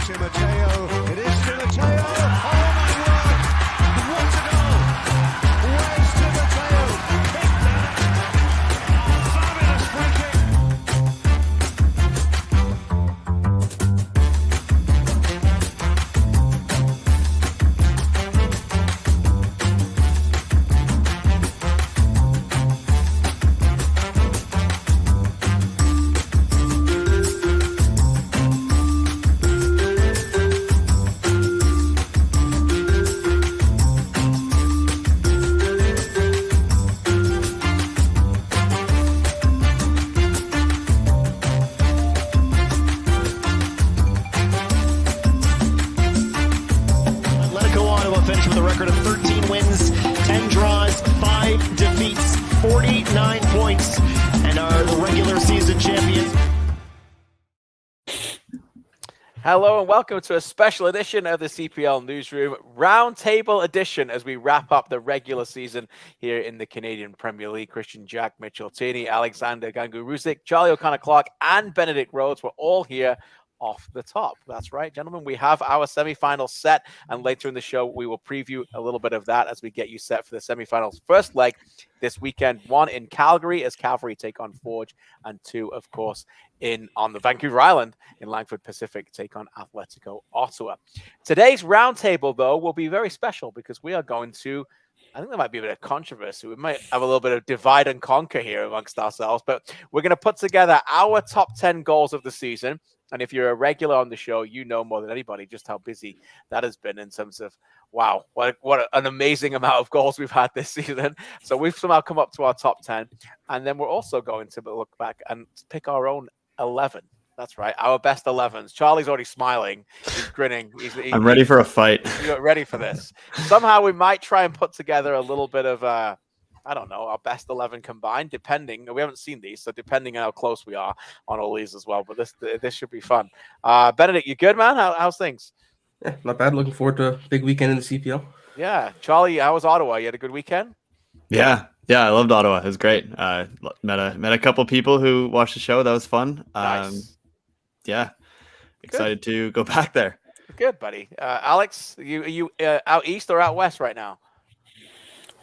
Timoteo. It is Timoteo. Oh my word! What a goal! Where's Timoteo? Fabulous free kick. Atletico Ottawa finished with a record of 13 wins, 10 draws, 5 defeats, 49 points, and are the regular season champions. Hello and welcome to a special edition of the CPL Newsroom Roundtable edition as we wrap up the regular season here in the Canadian Premier League. Christian Jack Mitchell-Tierney, Alexander Gangu-Rusick, Charlie O'Connor-Clark, and Benedict Rhodes were all here off the top. That's right, gentlemen. We have our semifinals set, and later in the show, we will preview a little bit of that as we get you set for the semifinals. First leg this weekend, one in Calgary as Cavalry take on Forge, and two, of course, on the Vancouver Island in Langford Pacific take on Atletico Ottawa. Today's roundtable, though, will be very special because we are going to, I think there might be a bit of controversy. We might have a little bit of divide and conquer here amongst ourselves, but we're going to put together our top 10 goals of the season. And if you're a regular on the show, you know more than anybody just how busy that has been in terms of, wow, what an amazing amount of goals we've had this season. So we've somehow come up to our top 10. And then we're also going to look back and pick our own 11. That's right, our best 11s. Charlie's already smiling. He's grinning. I'm ready for a fight. You're ready for this. Somehow we might try and put together a little bit of I don't know, our best 11 combined, depending. We haven't seen these, so depending on how close we are on all these as well. But this should be fun. Benedict, you good, man? How's things? Yeah, not bad. Looking forward to a big weekend in the CPL. Yeah. Charlie, how was Ottawa? You had a good weekend? Yeah, I loved Ottawa. It was great. Met a couple people who watched the show. That was fun. Nice. Yeah, excited to go back there. Good, buddy. Alex, are you out east or out west right now?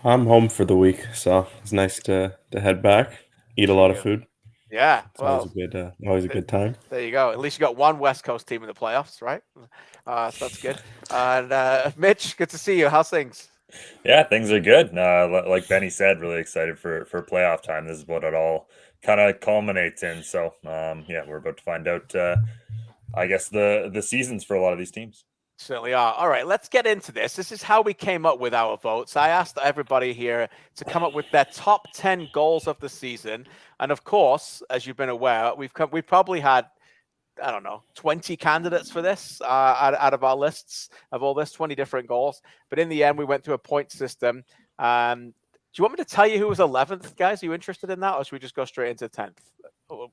I'm home for the week, so it's nice to head back, eat a lot of food. Yeah, It's always a good time. There you go. At least you got one West Coast team in the playoffs, right? So that's good. And Mitch, good to see you. How's things? Yeah, things are good. Like Benny said, really excited for playoff time. This is what it all kind of culminates in. So, yeah, we're about to find out, I guess, the seasons for a lot of these teams. Certainly are. All right, let's get into this. This is how we came up with our votes. I asked everybody here to come up with their top 10 goals of the season. And of course, as you've been aware, we've probably had, I don't know, 20 candidates for this out of our lists of all this, 20 different goals. But in the end, we went through a point system. Do you want me to tell you who was 11th, guys? Are you interested in that, or should we just go straight into 10th?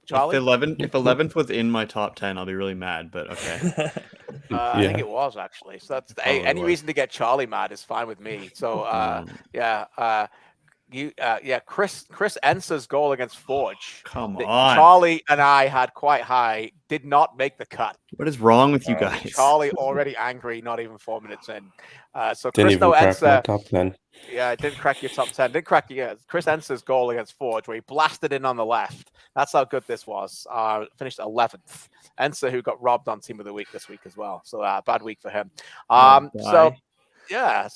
Charlie? If 11th was in my top 10, I'll be really mad, but okay. I think it was, actually. So that's any reason to get Charlie mad is fine with me. So Chris Ensa's goal against Forge. Come on. Charlie and I had quite high, did not make the cut. What is wrong with you guys? Charlie already angry, not even 4 minutes in. So Didn't Chris even crack my Ensa, top 10. yeah, it didn't crack your top 10. Didn't crack Chris Ensa's goal against Forge, where he blasted in on the left. That's how good this was. Finished 11th. Ensa, who got robbed on Team of the Week this week as well. So bad week for him. So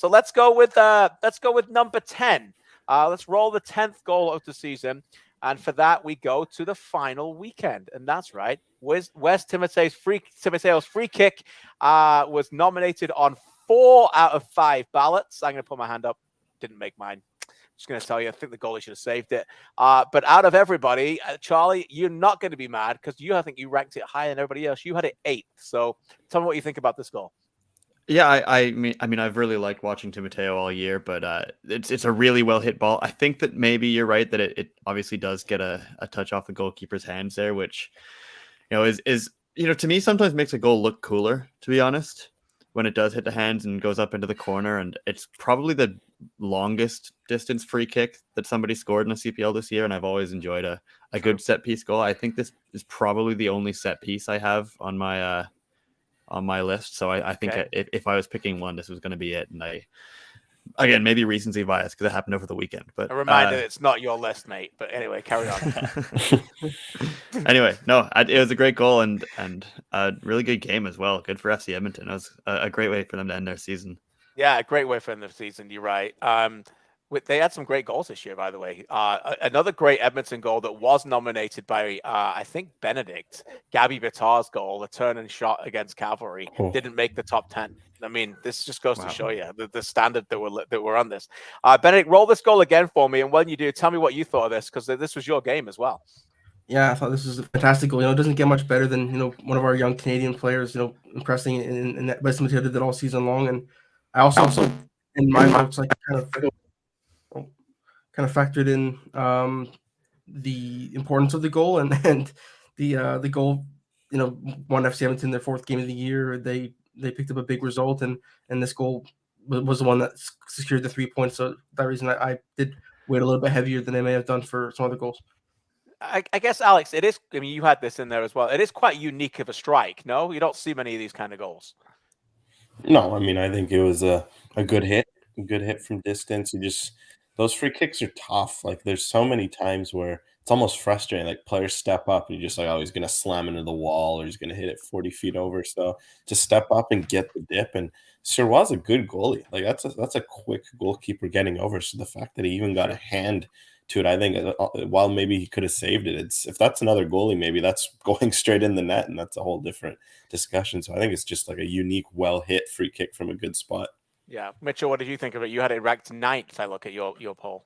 let's go with number 10. Let's roll the 10th goal of the season. And for that, we go to the final weekend. And that's right. Wes Timoteo's free kick was nominated on 4 out of 5 ballots. I'm going to put my hand up. Didn't make mine. Just going to tell you, I think the goalie should have saved it. But out of everybody, Charlie, you're not going to be mad because I think you ranked it higher than everybody else. You had it 8th. So tell me what you think about this goal. Yeah, I mean, I've really liked watching Timoteo all year, but it's a really well hit ball. I think that maybe you're right that it obviously does get a touch off the goalkeeper's hands there, which is to me sometimes makes a goal look cooler, to be honest, when it does hit the hands and goes up into the corner. And it's probably the longest distance free kick that somebody scored in a CPL this year, and I've always enjoyed a good set piece goal. I think this is probably the only set piece I have on my on my list. So I think Okay. if I was picking one, this was going to be it. And again, maybe recency bias because it happened over the weekend. But A reminder, it's not your list, mate. But anyway, carry on. Anyway, no, it was a great goal and a really good game as well. Good for FC Edmonton. It was a great way for them to end their season. Yeah, a great way for the season. You're right. They had some great goals this year, by the way. Another great Edmonton goal that was nominated by, I think, Benedict, Gabby Bitar's goal, the turn and shot against Cavalry, didn't make the top 10. I mean, this just goes to show you the standard that we're on this. Benedict, roll this goal again for me, and when you do, tell me what you thought of this, because this was your game as well. Yeah, I thought this was a fantastic goal. It doesn't get much better than one of our young Canadian players, impressing in that West Matilda did that all season long. And I also in my notes like kind of factored in the importance of the goal and the goal. Won FC Edmonton their 4th game of the year. They picked up a big result, and this goal was the one that secured the 3 points. So that reason I did weight a little bit heavier than they may have done for some other goals. I guess, Alex, it is. I mean, you had this in there as well. It is quite unique of a strike. No, you don't see many of these kind of goals. No, I mean, I think it was a good hit from distance. Those free kicks are tough. Like, there's so many times where it's almost frustrating. Like, players step up and you're just like, oh, he's going to slam into the wall or he's going to hit it 40 feet over. So just step up and get the dip. And Sirois a good goalie. Like, that's a quick goalkeeper getting over. So the fact that he even got a hand to it, I think, while maybe he could have saved it, if that's another goalie, maybe that's going straight in the net, and that's a whole different discussion. So I think it's just like a unique, well-hit free kick from a good spot. Yeah. Mitchell, what did you think of it? You had it ranked 9th, I look at your poll.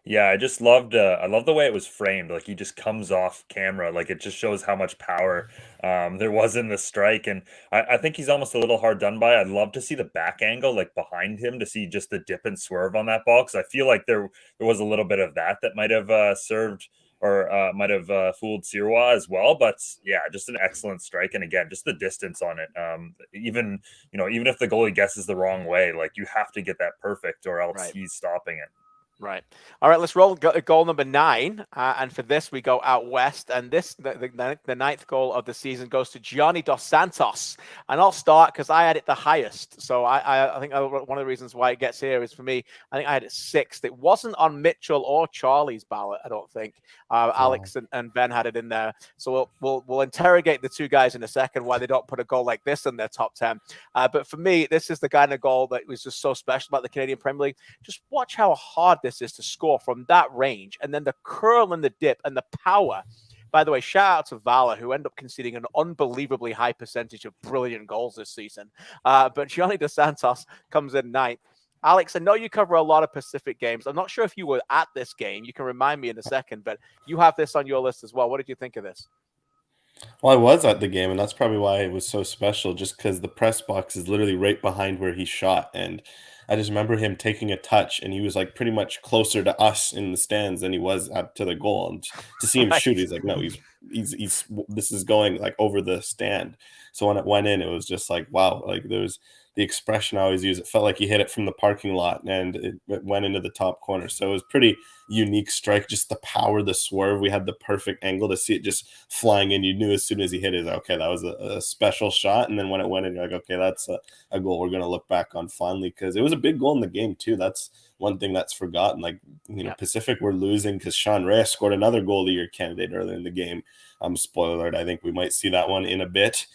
Yeah, I just loved. I love the way it was framed. Like, he just comes off camera. Like, it just shows how much power there was in the strike. And I think he's almost a little hard done by. I'd love to see the back angle, like behind him, to see just the dip and swerve on that ball. Because I feel like there was a little bit of that might have served or might have fooled Sirois as well. But yeah, just an excellent strike. And again, just the distance on it. Even if the goalie guesses the wrong way, like, you have to get that perfect, or else he's stopping it. Right. All right, let's roll goal number 9. And for this, we go out west. And the 9th goal of the season goes to Gianni Dos Santos. And I'll start because I had it the highest. So I think one of the reasons why it gets here is, for me, I think I had it 6th. It wasn't on Mitchell or Charlie's ballot, I don't think. Alex and Ben had it in there. So we'll interrogate the two guys in a second why they don't put a goal like this in their top 10. But for me, this is the kind of goal that was just so special about the Canadian Premier League. Just watch how hard this is to score from that range, and then the curl and the dip and the power. By the way, shout out to Vala, who ended up conceding an unbelievably high percentage of brilliant goals this season. But Gianni Dos Santos comes in 9th. Alex, I know you cover a lot of Pacific games. I'm not sure if you were at this game. You can remind me in a second, but you have this on your list as well. What did you think of this? Well, I was at the game, and that's probably why it was so special, just because the press box is literally right behind where he shot. And I just remember him taking a touch, and he was like pretty much closer to us in the stands than he was to the goal. And to see him shoot, he's like, no, he's this is going like over the stand. So when it went in, it was just like, wow, like there was the expression I always use. It felt like he hit it from the parking lot, and it went into the top corner. So it was pretty unique strike, just the power, the swerve. We had the perfect angle to see it just flying in. You knew as soon as he hit it, okay, that was a special shot. And then when it went in, you're like, okay, that's a goal we're going to look back on fondly, because it was a big goal in the game too. That's one thing that's forgotten. Like, Pacific were losing because Sean Reyes scored another goal of the year candidate earlier in the game. Spoiler alert, I think we might see that one in a bit.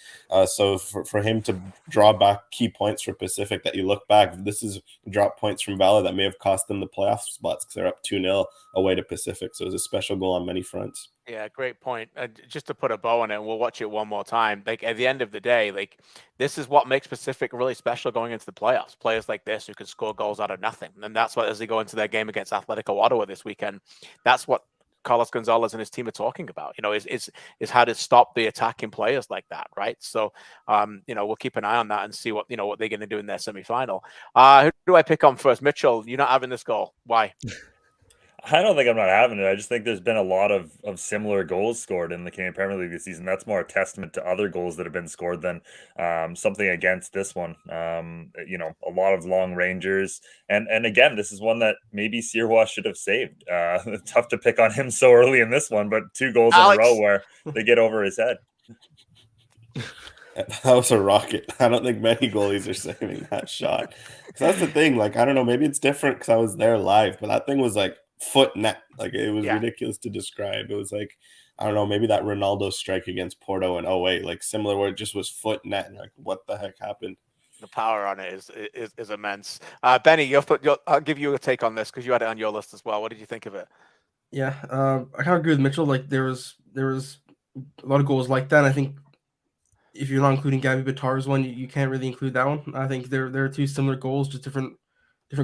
So for him to draw back key points for Pacific, that you look back, this is drop points from Valor that may have cost them the playoff spots, because they're up 2-0 away to Pacific. So it was a special goal on many fronts. Yeah, great point. Just to put a bow on it, and we'll watch it one more time. Like, at the end of the day, like, this is what makes Pacific really special going into the playoffs. Players like this who can score goals out of nothing. And that's what, as they go into their game against Atletico Ottawa this weekend, that's what Carlos Gonzalez and his team are talking about, is how to stop the attacking players like that, right? So, we'll keep an eye on that and see what they're going to do in their semifinal. Who do I pick on first? Mitchell, you're not having this goal. Why? I don't think I'm not having it. I just think there's been a lot of similar goals scored in the Canadian Premier League this season. That's more a testament to other goals that have been scored than something against this one. A lot of long rangers. And again, this is one that maybe Sirois should have saved. Tough to pick on him so early in this one, but 2 goals in a row where they get over his head. that was a rocket. I don't think many goalies are saving that shot. 'Cause that's the thing. Like, I don't know, maybe it's different because I was there live, but that thing was like foot net. Like, it was Yeah. ridiculous to describe. It was like, I don't know, maybe that Ronaldo strike against Porto in '08, like similar, where it just was foot net. And you're like, what the heck happened? The power on it is immense. Benny, I'll give you a take on this because you had it on your list as well. What did you think of it? Yeah, I kind of agree with Mitchell. Like there was a lot of goals like that. And I think if you're not including Gabby Bitar's one, you can't really include that one. I think there are two similar goals, just different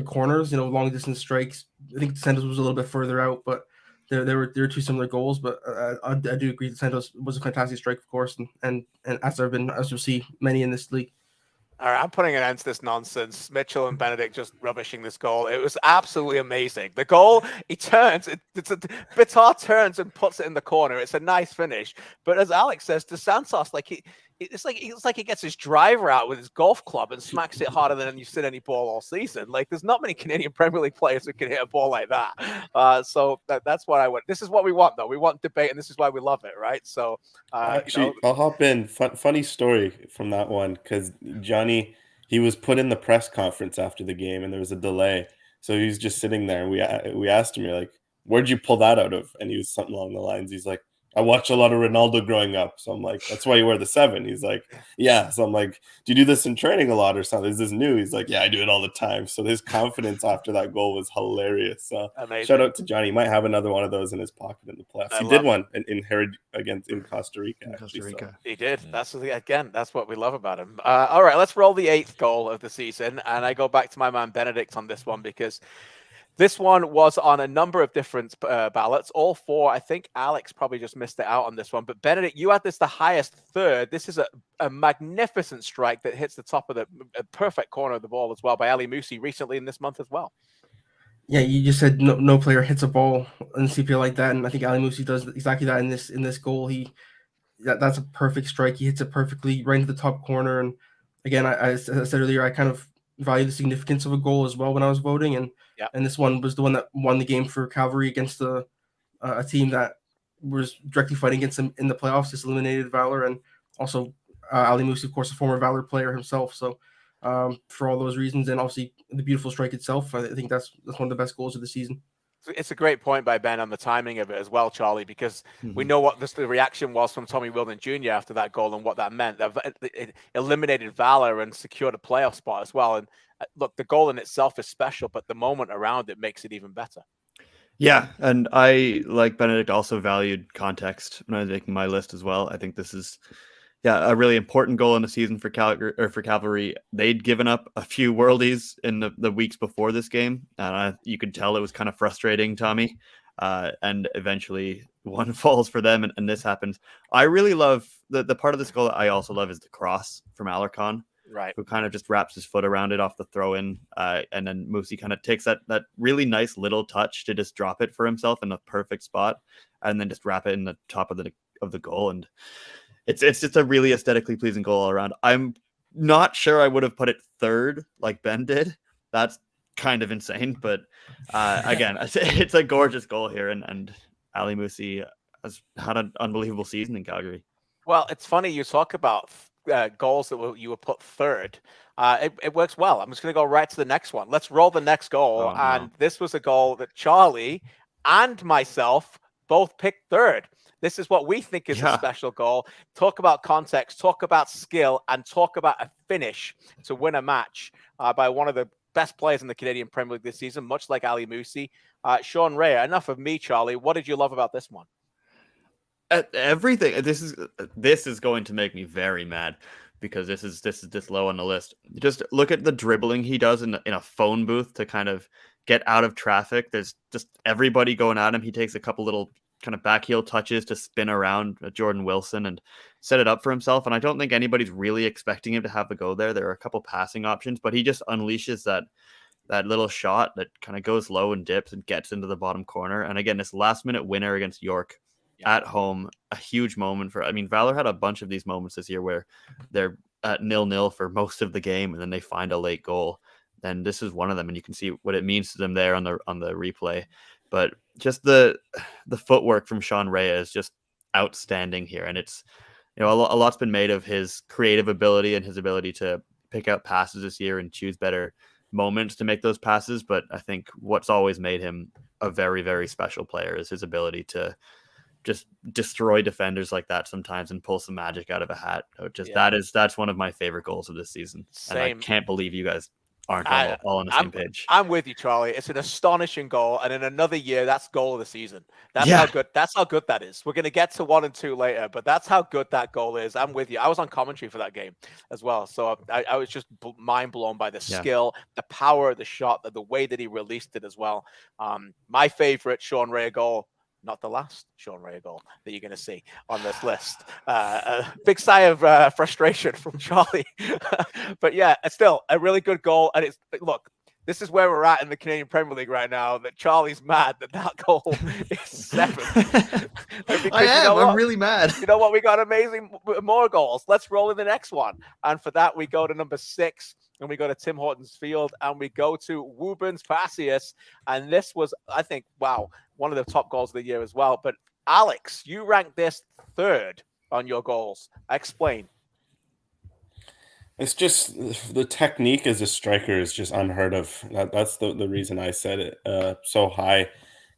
corners. You know, long distance strikes. I think Santos was a little bit further out, but there were two similar goals. But I do agree that Santos was a fantastic strike, of course, and as you'll see many in this league. All right, I'm putting an end to this nonsense. Mitchell and Benedict just rubbishing this goal. It was absolutely amazing. The goal, he turns, Bitar turns and puts it in the corner. It's a nice finish. But as Alex says, to Santos, it's like he gets his driver out with his golf club and smacks it harder than you've seen any ball all season. Like, there's not many Canadian Premier League players who can hit a ball like that. So that's what I want. This is what we want, though. We want debate, and this is why we love it, right? So, Actually, I'll hop in. Funny story from that one, because Johnny, he was put in the press conference after the game, and there was a delay, so he was just sitting there, and we asked him, you're like, "Where'd you pull that out of?" And he was something along the lines. He's like, "I watched a lot of Ronaldo growing up," so I'm like, "That's why you wear the 7." He's like, "Yeah." So I'm like, "Do you do this in training a lot or something? Is this new?" He's like, "Yeah, I do it all the time." So his confidence after that goal was hilarious. So amazing. shout out to Johnny. He might have another one of those in his pocket in the playoffs. He did one in Costa Rica. Costa Rica. He did. That's what we love about him. All right, let's roll the 8th goal of the season, and I go back to my man Benedict on this one because this one was on a number of different ballots. All 4. I think Alex probably just missed it out on this one. But Benedict, you had this the highest third. This is a magnificent strike that hits the top of the perfect corner of the ball as well by Ali Musi recently in this month as well. Yeah, you just said no player hits a ball in CPL like that, and I think Ali Musi does exactly that in this goal. That's a perfect strike. He hits it perfectly right into the top corner. And again, as I said earlier, I kind of value the significance of a goal as well when I was voting, and this one was the one that won the game for Cavalry against a team that was directly fighting against them in the playoffs. Just eliminated Valor, and also Ali Musi, of course, a former Valor player himself. So for all those reasons, and obviously the beautiful strike itself, I think that's one of the best goals of the season. It's a great point by Ben on the timing of it as well, Charlie, because we know what the reaction was from Tommy Wilden Jr. after that goal and what that meant. It eliminated Valor and secured a playoff spot as well. And look, the goal in itself is special, but the moment around it makes it even better. Yeah, and I, like Benedict, also valued context when I was making my list as well. I think this is a really important goal in the season for Cavalry. They'd given up a few worldies in the weeks before this game, and you could tell it was kind of frustrating, Tommy. And eventually one falls for them, and this happens. I really love the part of this goal that I also love is the cross from Alarcon, right? Who kind of just wraps his foot around it off the throw-in, and then Musi kind of takes that really nice little touch to just drop it for himself in the perfect spot, and then just wrap it in the top of the goal. And it's just a really aesthetically pleasing goal all around. I'm not sure I would have put it third like Ben did. That's kind of insane, but again, it's a gorgeous goal here, and Ali Musi has had an unbelievable season in Calgary. Well, it's funny you talk about goals that you were put third. It works well. I'm just going to go right to the next one. Let's roll the next goal, and this was a goal that Charlie and myself both picked third. This is what we think is a special goal. Talk about context, talk about skill, and talk about a finish to win a match by one of the best players in the Canadian Premier League this season, much like Ali Musi. Sean Rea, enough of me, Charlie. What did you love about this one? Everything. This is going to make me very mad because this is this low on the list. Just look at the dribbling he does in a phone booth to kind of get out of traffic. There's just everybody going at him. He takes a couple little kind of backheel touches to spin around Jordan Wilson and set it up for himself. And I don't think anybody's really expecting him to have a go there. There are a couple passing options, but he just unleashes that little shot that kind of goes low and dips and gets into the bottom corner. And again, this last minute winner against York at home, a huge moment Valor had a bunch of these moments this year where they're at 0-0 for most of the game and then they find a late goal. And this is one of them, and you can see what it means to them there on the replay. But just the footwork from Sean Rea is just outstanding here, and it's you know, a lot's been made of his creative ability and his ability to pick out passes this year and choose better moments to make those passes. But I think what's always made him a very, very special player is his ability to just destroy defenders like that sometimes and pull some magic out of a hat. That's one of my favorite goals of this season. Same. And I can't believe you guys aren't all on the same page. I'm with you, Charlie. It's an astonishing goal, and in another year, that's goal of the season. That's Yeah. how good. That's how good that is. We're going to get to 1 and 2 later, but that's how good that goal is. I'm with you. I was on commentary for that game as well, so I was just mind blown by the skill, the power of the shot, the way that he released it as well. My favorite Sean Ray goal. Not the last Sean Ray goal that you're going to see on this list. A big sigh of frustration from Charlie. But yeah, it's still a really good goal. And look, this is where we're at in the Canadian Premier League right now, that Charlie's mad that goal is 7. I'm really mad. You know what? We got amazing more goals. Let's roll in the next one. And for that, we go to number 6. And we go to Tim Hortons Field, and we go to Woobens Passius. And this was, I think, wow, one of the top goals of the year as well. But Alex, you ranked this 3rd on your goals. Explain. It's just the technique as a striker is just unheard of. That's the reason I said it so high.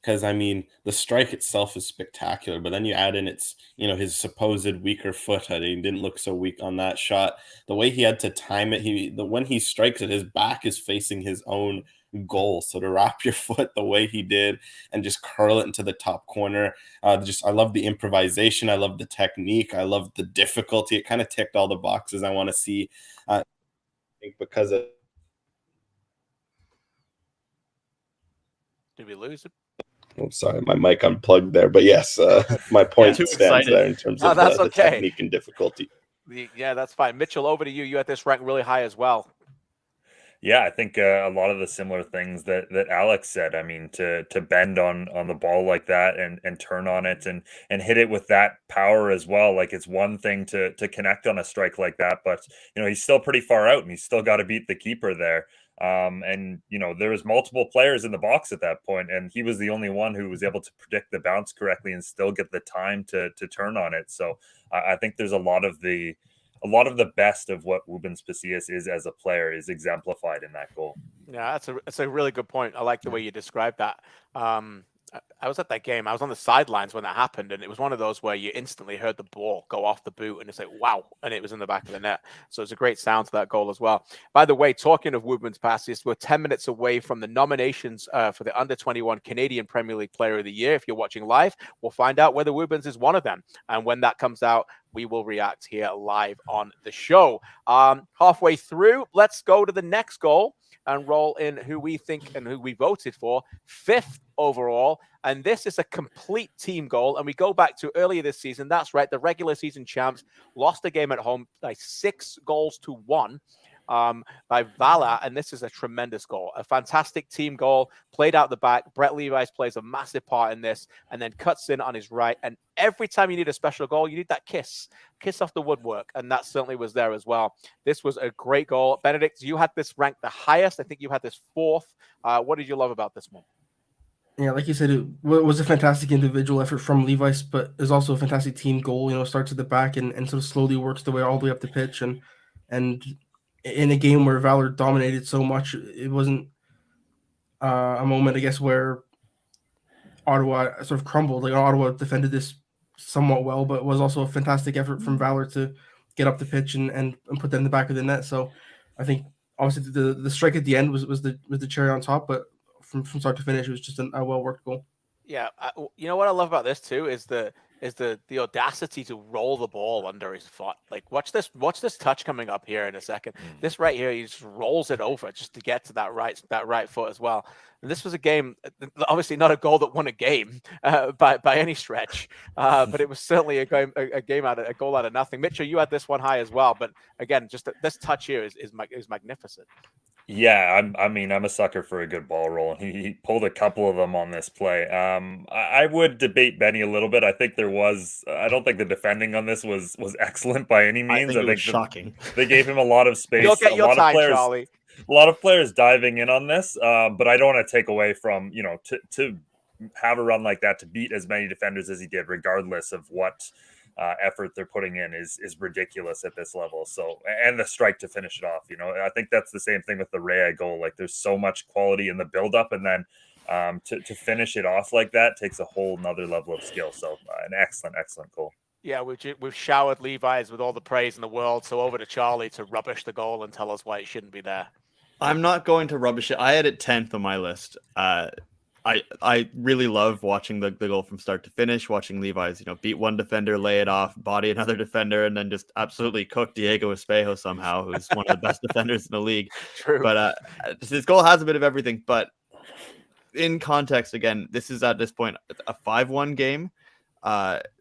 Because I mean, the strike itself is spectacular, but then you add in his supposed weaker foot. He didn't look so weak on that shot. The way he had to time it, when he strikes it, his back is facing his own goal. So to wrap your foot the way he did and just curl it into the top corner, I love the improvisation. I love the technique. I love the difficulty. It kind of ticked all the boxes I want to see. I think because of. Did we lose it? Oh, sorry, my mic unplugged there. But yes, my point stands there in terms of the technique and difficulty. Yeah, that's fine. Mitchell, over to you. You had this ranked really high as well. Yeah, I think a lot of the similar things that Alex said. I mean, to bend on the ball like that and turn on it and hit it with that power as well. Like, it's one thing to connect on a strike like that, but he's still pretty far out and he's still got to beat the keeper there. And there was multiple players in the box at that point, and he was the only one who was able to predict the bounce correctly and still get the time to turn on it. So I think there's a lot of the best of what Woobens Passius is as a player is exemplified in that goal. Yeah, that's a really good point. I like the way you described that. I was at that game. I was on the sidelines when that happened, and it was one of those where you instantly heard the ball go off the boot, and it's like, wow, and it was in the back of the net. So it's a great sound to that goal as well. By the way, talking of Woobens Passius, we're 10 minutes away from the nominations for the Under-21 Canadian Premier League Player of the Year. If you're watching live, we'll find out whether Woobens is one of them. And when that comes out, we will react here live on the show. Halfway through, let's go to the next goal and roll in who we think and who we voted for 5th overall. And this is a complete team goal. And we go back to earlier this season. That's right. The regular season champs lost a game at home by 6-1 by Vala. And this is a tremendous goal, a fantastic team goal, played out the back. Brett Levis plays a massive part in this and then cuts in on his right. And every time you need a special goal, you need that kiss off the woodwork. And that certainly was there as well. This was a great goal. Benedict, you had this ranked the highest. I think you had this 4th. What did you love about this one? Yeah, like you said, it was a fantastic individual effort from Levis, but it's also a fantastic team goal. Starts at the back and sort of slowly works the way all the way up the pitch. And in a game where Valor dominated so much, it wasn't a moment, I guess, where Ottawa sort of crumbled. Like, Ottawa defended this somewhat well, but it was also a fantastic effort from Valor to get up the pitch and put that in the back of the net. So I think obviously the strike at the end was the cherry on top, but from start to finish, it was just a well-worked goal. Yeah, you know what I love about this too is the audacity to roll the ball under his foot. Like, watch this touch coming up here in a second. This right here, he just rolls it over just to get to that right foot as well. And this was a game, obviously not a goal that won a game by any stretch, but it was certainly a goal out of nothing. Mitchell, you had this one high as well, but again, just this touch here is magnificent. Yeah, I'm a sucker for a good ball roll, and he pulled a couple of them on this play. I would debate Benny a little bit. I think I don't think the defending on this was excellent by any means. I think it was shocking. They gave him a lot of space. You'll get your time, Charlie. A lot of players diving in on this, but I don't want to take away from to have a run like that, to beat as many defenders as he did, regardless of what effort they're putting in is ridiculous at this level. So, and the strike to finish it off, I think that's the same thing with the Rea goal. Like, there's so much quality in the buildup, and then to finish it off like that takes a whole nother level of skill. So, an excellent goal. Yeah, we've showered Levi's with all the praise in the world. So over to Charlie to rubbish the goal and tell us why it shouldn't be there. I'm not going to rubbish it. I had it 10th on my list. I really love watching the goal from start to finish, watching Levi's, beat one defender, lay it off, body another defender, and then just absolutely cook Diego Espejo somehow, who's one of the best defenders in the league. True. But this goal has a bit of everything. But in context, again, this is at this point a 5-1 game.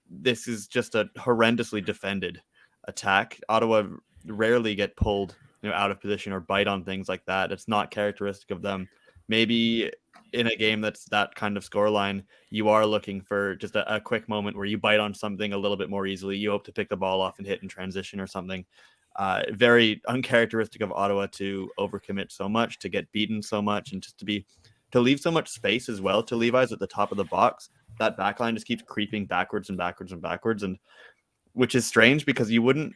This is just a horrendously defended attack. Ottawa rarely get pulled out of position or bite on things like that. It's not characteristic of them. Maybe in a game that's that kind of scoreline, you are looking for just a quick moment where you bite on something a little bit more easily. You hope to pick the ball off and hit in transition or something. Very uncharacteristic of Ottawa to overcommit so much, to get beaten so much, and just to leave so much space as well to Levi's at the top of the box. That backline just keeps creeping backwards and backwards and backwards, and which is strange because you wouldn't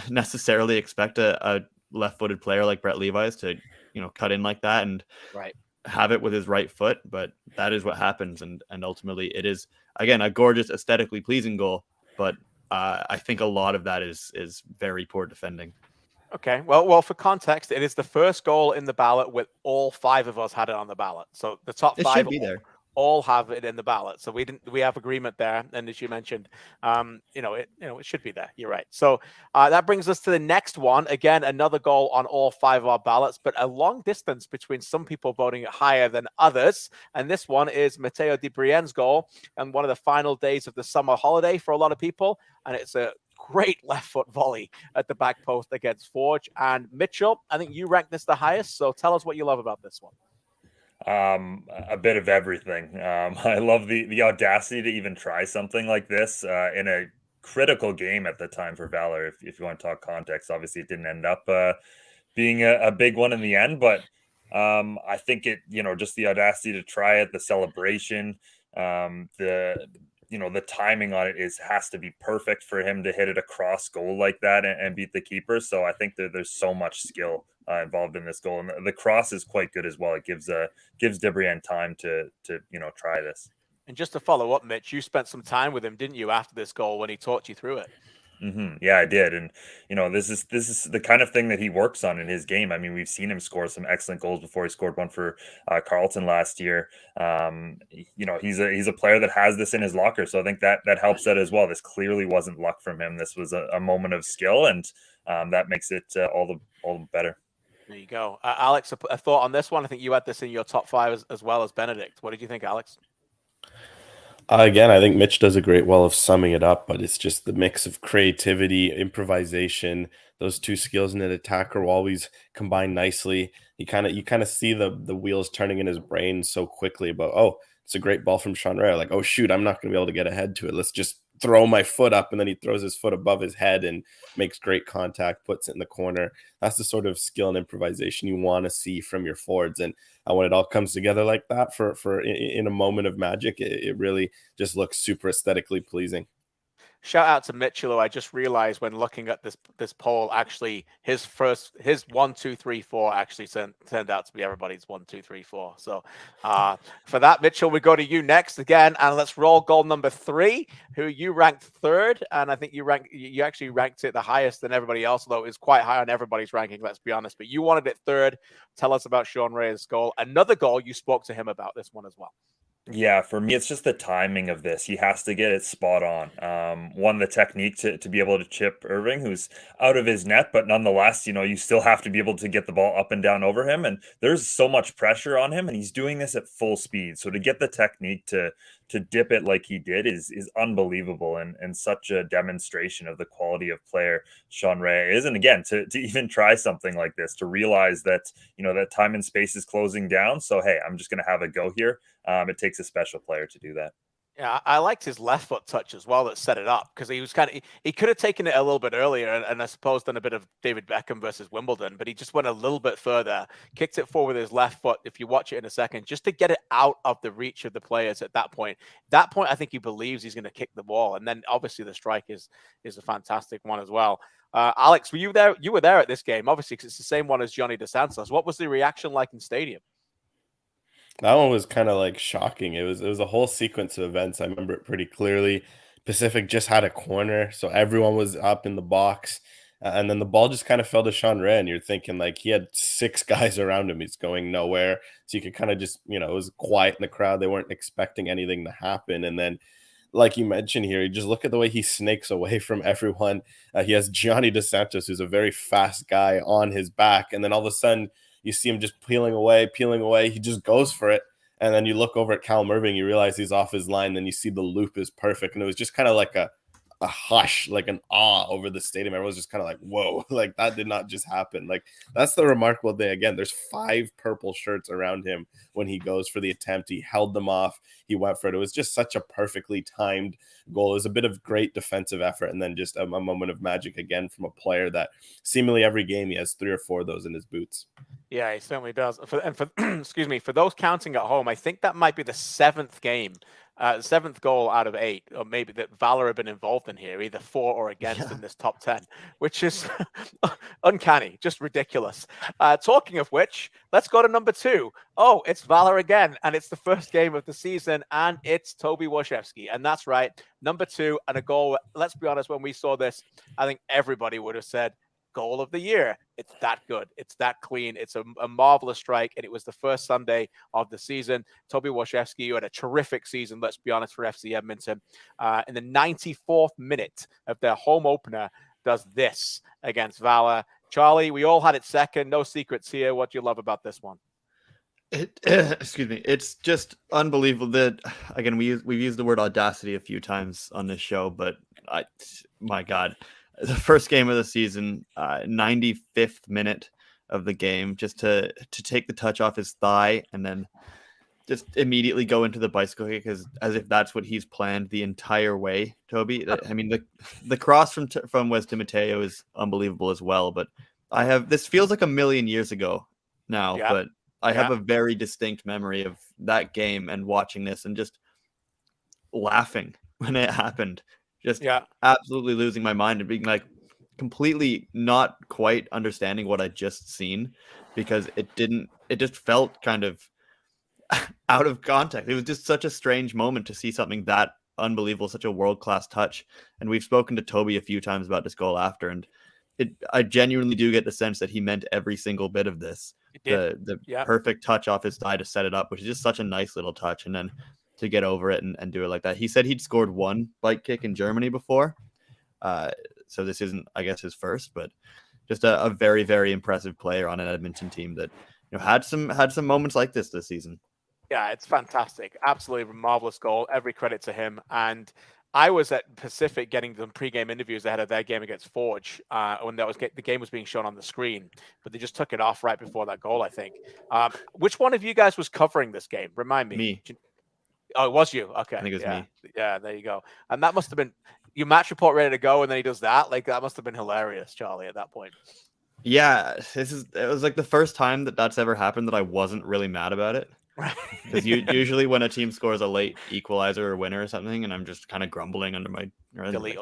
necessarily expect a left-footed player like Brett Levi's to cut in like that and have it with his right foot, but that is what happens, and ultimately it is, again, a gorgeous, aesthetically pleasing goal, but I think a lot of that is very poor defending. Okay, well, for context, it is the first goal in the ballot with all 5 of us had it on the ballot. So the top 5 should be there. All have it in the ballot. So we have agreement there. And as you mentioned, it should be there. You're right. So that brings us to the next one. Again, another goal on all 5 of our ballots, but a long distance between some people voting it higher than others. And this one is Mateo Debrien's goal and one of the final days of the summer holiday for a lot of people. And it's a great left foot volley at the back post against Forge. And Mitchell, I think you ranked this the highest. So tell us what you love about this one. A bit of everything. I love the audacity to even try something like this in a critical game at the time for Valor. If you want to talk context, obviously it didn't end up being a big one in the end, but I think it, just the audacity to try it, the celebration, the timing on it has to be perfect for him to hit it across goal like that and beat the keeper. So I think there's so much skill involved in this goal, and the cross is quite good as well. It gives Debrien time to try this. And just to follow up, Mitch, you spent some time with him, didn't you, after this goal when he talked you through it? Mm-hmm. Yeah, I did. And, this is the kind of thing that he works on in his game. I mean, we've seen him score some excellent goals before. He scored one for Carleton last year. He's a player that has this in his locker. So I think that helps that as well. This clearly wasn't luck from him. This was a moment of skill, and that makes it all the better. There you go. Alex, a thought on this one? I think you had this in your top 5 as well as Benedict. What did you think, Alex? Again, I think Mitch does a great well of summing it up, but it's just the mix of creativity, improvisation. Those 2 skills in an attacker will always combine nicely. You kind of see the wheels turning in his brain so quickly about, oh, it's a great ball from Sean Rea. Like, oh shoot, I'm not going to be able to get ahead to it. Let's just throw my foot up, and then he throws his foot above his head and makes great contact, puts it in the corner. That's the sort of skill and improvisation you want to see from your forwards. And when it all comes together like that for in a moment of magic, it really just looks super aesthetically pleasing. Shout out to Mitchell, who I just realized when looking at this poll, actually his 1, 2, 3, 4 actually turned out to be everybody's 1, 2, 3, 4. So for that, Mitchell, we go to you next again, and let's roll goal number 3, who you ranked 3rd, and I think you actually ranked it the highest than everybody else, although it's quite high on everybody's ranking. Let's be honest, but you wanted it 3rd. Tell us about Sean Rea's goal. Another goal you spoke to him about this one as well. Yeah, for me, it's just the timing of this. He has to get it spot on. One, the technique to be able to chip Irving, who's out of his net, but nonetheless, you still have to be able to get the ball up and down over him. And there's so much pressure on him, and he's doing this at full speed. So to get the technique to dip it like he did is unbelievable, and such a demonstration of the quality of player Sean Rea is. And again, to even try something like this, to realize that, that time and space is closing down. So, hey, I'm just going to have a go here. It takes a special player to do that. Yeah, I liked his left foot touch as well that set it up, because he was he could have taken it a little bit earlier and I suppose done a bit of David Beckham versus Wimbledon, but he just went a little bit further, kicked it forward with his left foot, if you watch it in a second, just to get it out of the reach of the players at that point. That point, I think he believes he's going to kick the ball. And then obviously the strike is a fantastic one as well. Alex, were you there? You were there at this game, obviously, because it's the same one as Johnny DeSantis. What was the reaction like in stadium? That one was kind of like shocking. It was a whole sequence of events. I remember it pretty clearly. Pacific just had a corner, so everyone was up in the box. And then the ball just kind of fell to Sean Ray, and you're thinking like he had six guys around him. He's going nowhere. So you could kind of just, it was quiet in the crowd. They weren't expecting anything to happen. And then, like you mentioned here, you just look at the way he snakes away from everyone. He has Gianni DeSantis, who's a very fast guy, on his back. And then all of a sudden, you see him just peeling away. He just goes for it. And then you look over at Callum Irving, you realize he's off his line. Then you see the loop is perfect. And it was just kind of like a hush, like an awe over the stadium. Everyone's just kind of like, whoa, like that did not just happen. Like that's the remarkable thing. Again, there's 5 purple shirts around him when he goes for the attempt. He held them off. He went for it. It was just such a perfectly timed goal. It was a bit of great defensive effort and then just a moment of magic again from a player that seemingly every game he has 3 or 4 of those in his boots. Yeah, he certainly does. Excuse me, for those counting at home, I think that might be the 7th game, 7th goal out of 8, or maybe that Valor have been involved in here, either for or against in this top 10, which is uncanny, just ridiculous. Talking of which, let's go to number 2. Oh, it's Valor again, and it's the first game of the season, and it's Toby Washevsky. And that's right, number 2 and a goal. Let's be honest, when we saw this, I think everybody would have said, goal of the year. It's that good. It's that clean. It's a marvelous strike, and it was the first Sunday of the season. Toby Washevsky, who had a terrific season, let's be honest, for FC Edmonton, in the 94th minute of their home opener, does this against Valor. Charlie, we all had it second. No secrets here. What do you love about this one? Excuse me. It's just unbelievable that, again, we've used the word audacity a few times on this show, but my God. The first game of the season, 95th minute of the game, just to take the touch off his thigh and then just immediately go into the bicycle kick as if that's what he's planned the entire way, Toby. I mean, the cross from Wes Mateo is unbelievable as well, but this feels like a million years ago now, but I have a very distinct memory of that game and watching this and just laughing when it happened. Just absolutely losing my mind and being like completely not quite understanding what I just seen, because it just felt kind of out of context. It was just such a strange moment to see something that unbelievable, such a world-class touch. And we've spoken to Toby a few times about this goal after, and I genuinely do get the sense that he meant every single bit of this. The perfect touch off his thigh to set it up, which is just such a nice little touch. And then to get over it and do it like that. He said he'd scored 1 bike kick in Germany before. So this isn't, I guess, his first, but just a very, very impressive player on an Edmonton team that had some moments like this season. Yeah, it's fantastic. Absolutely marvelous goal. Every credit to him. And I was at Pacific getting them pre-game interviews ahead of their game against Forge when the game was being shown on the screen, but they just took it off right before that goal, I think. Which one of you guys was covering this game? Remind me. Me. Oh, it was you. Okay. I think it was me. Yeah, there you go. And that must have been your match report ready to go, and then he does that. Like, that must have been hilarious, Charlie, at that point. Yeah, it was like the first time that's ever happened that I wasn't really mad about it. Right. Because usually when a team scores a late equalizer or winner or something, and I'm just kind of grumbling under my delete.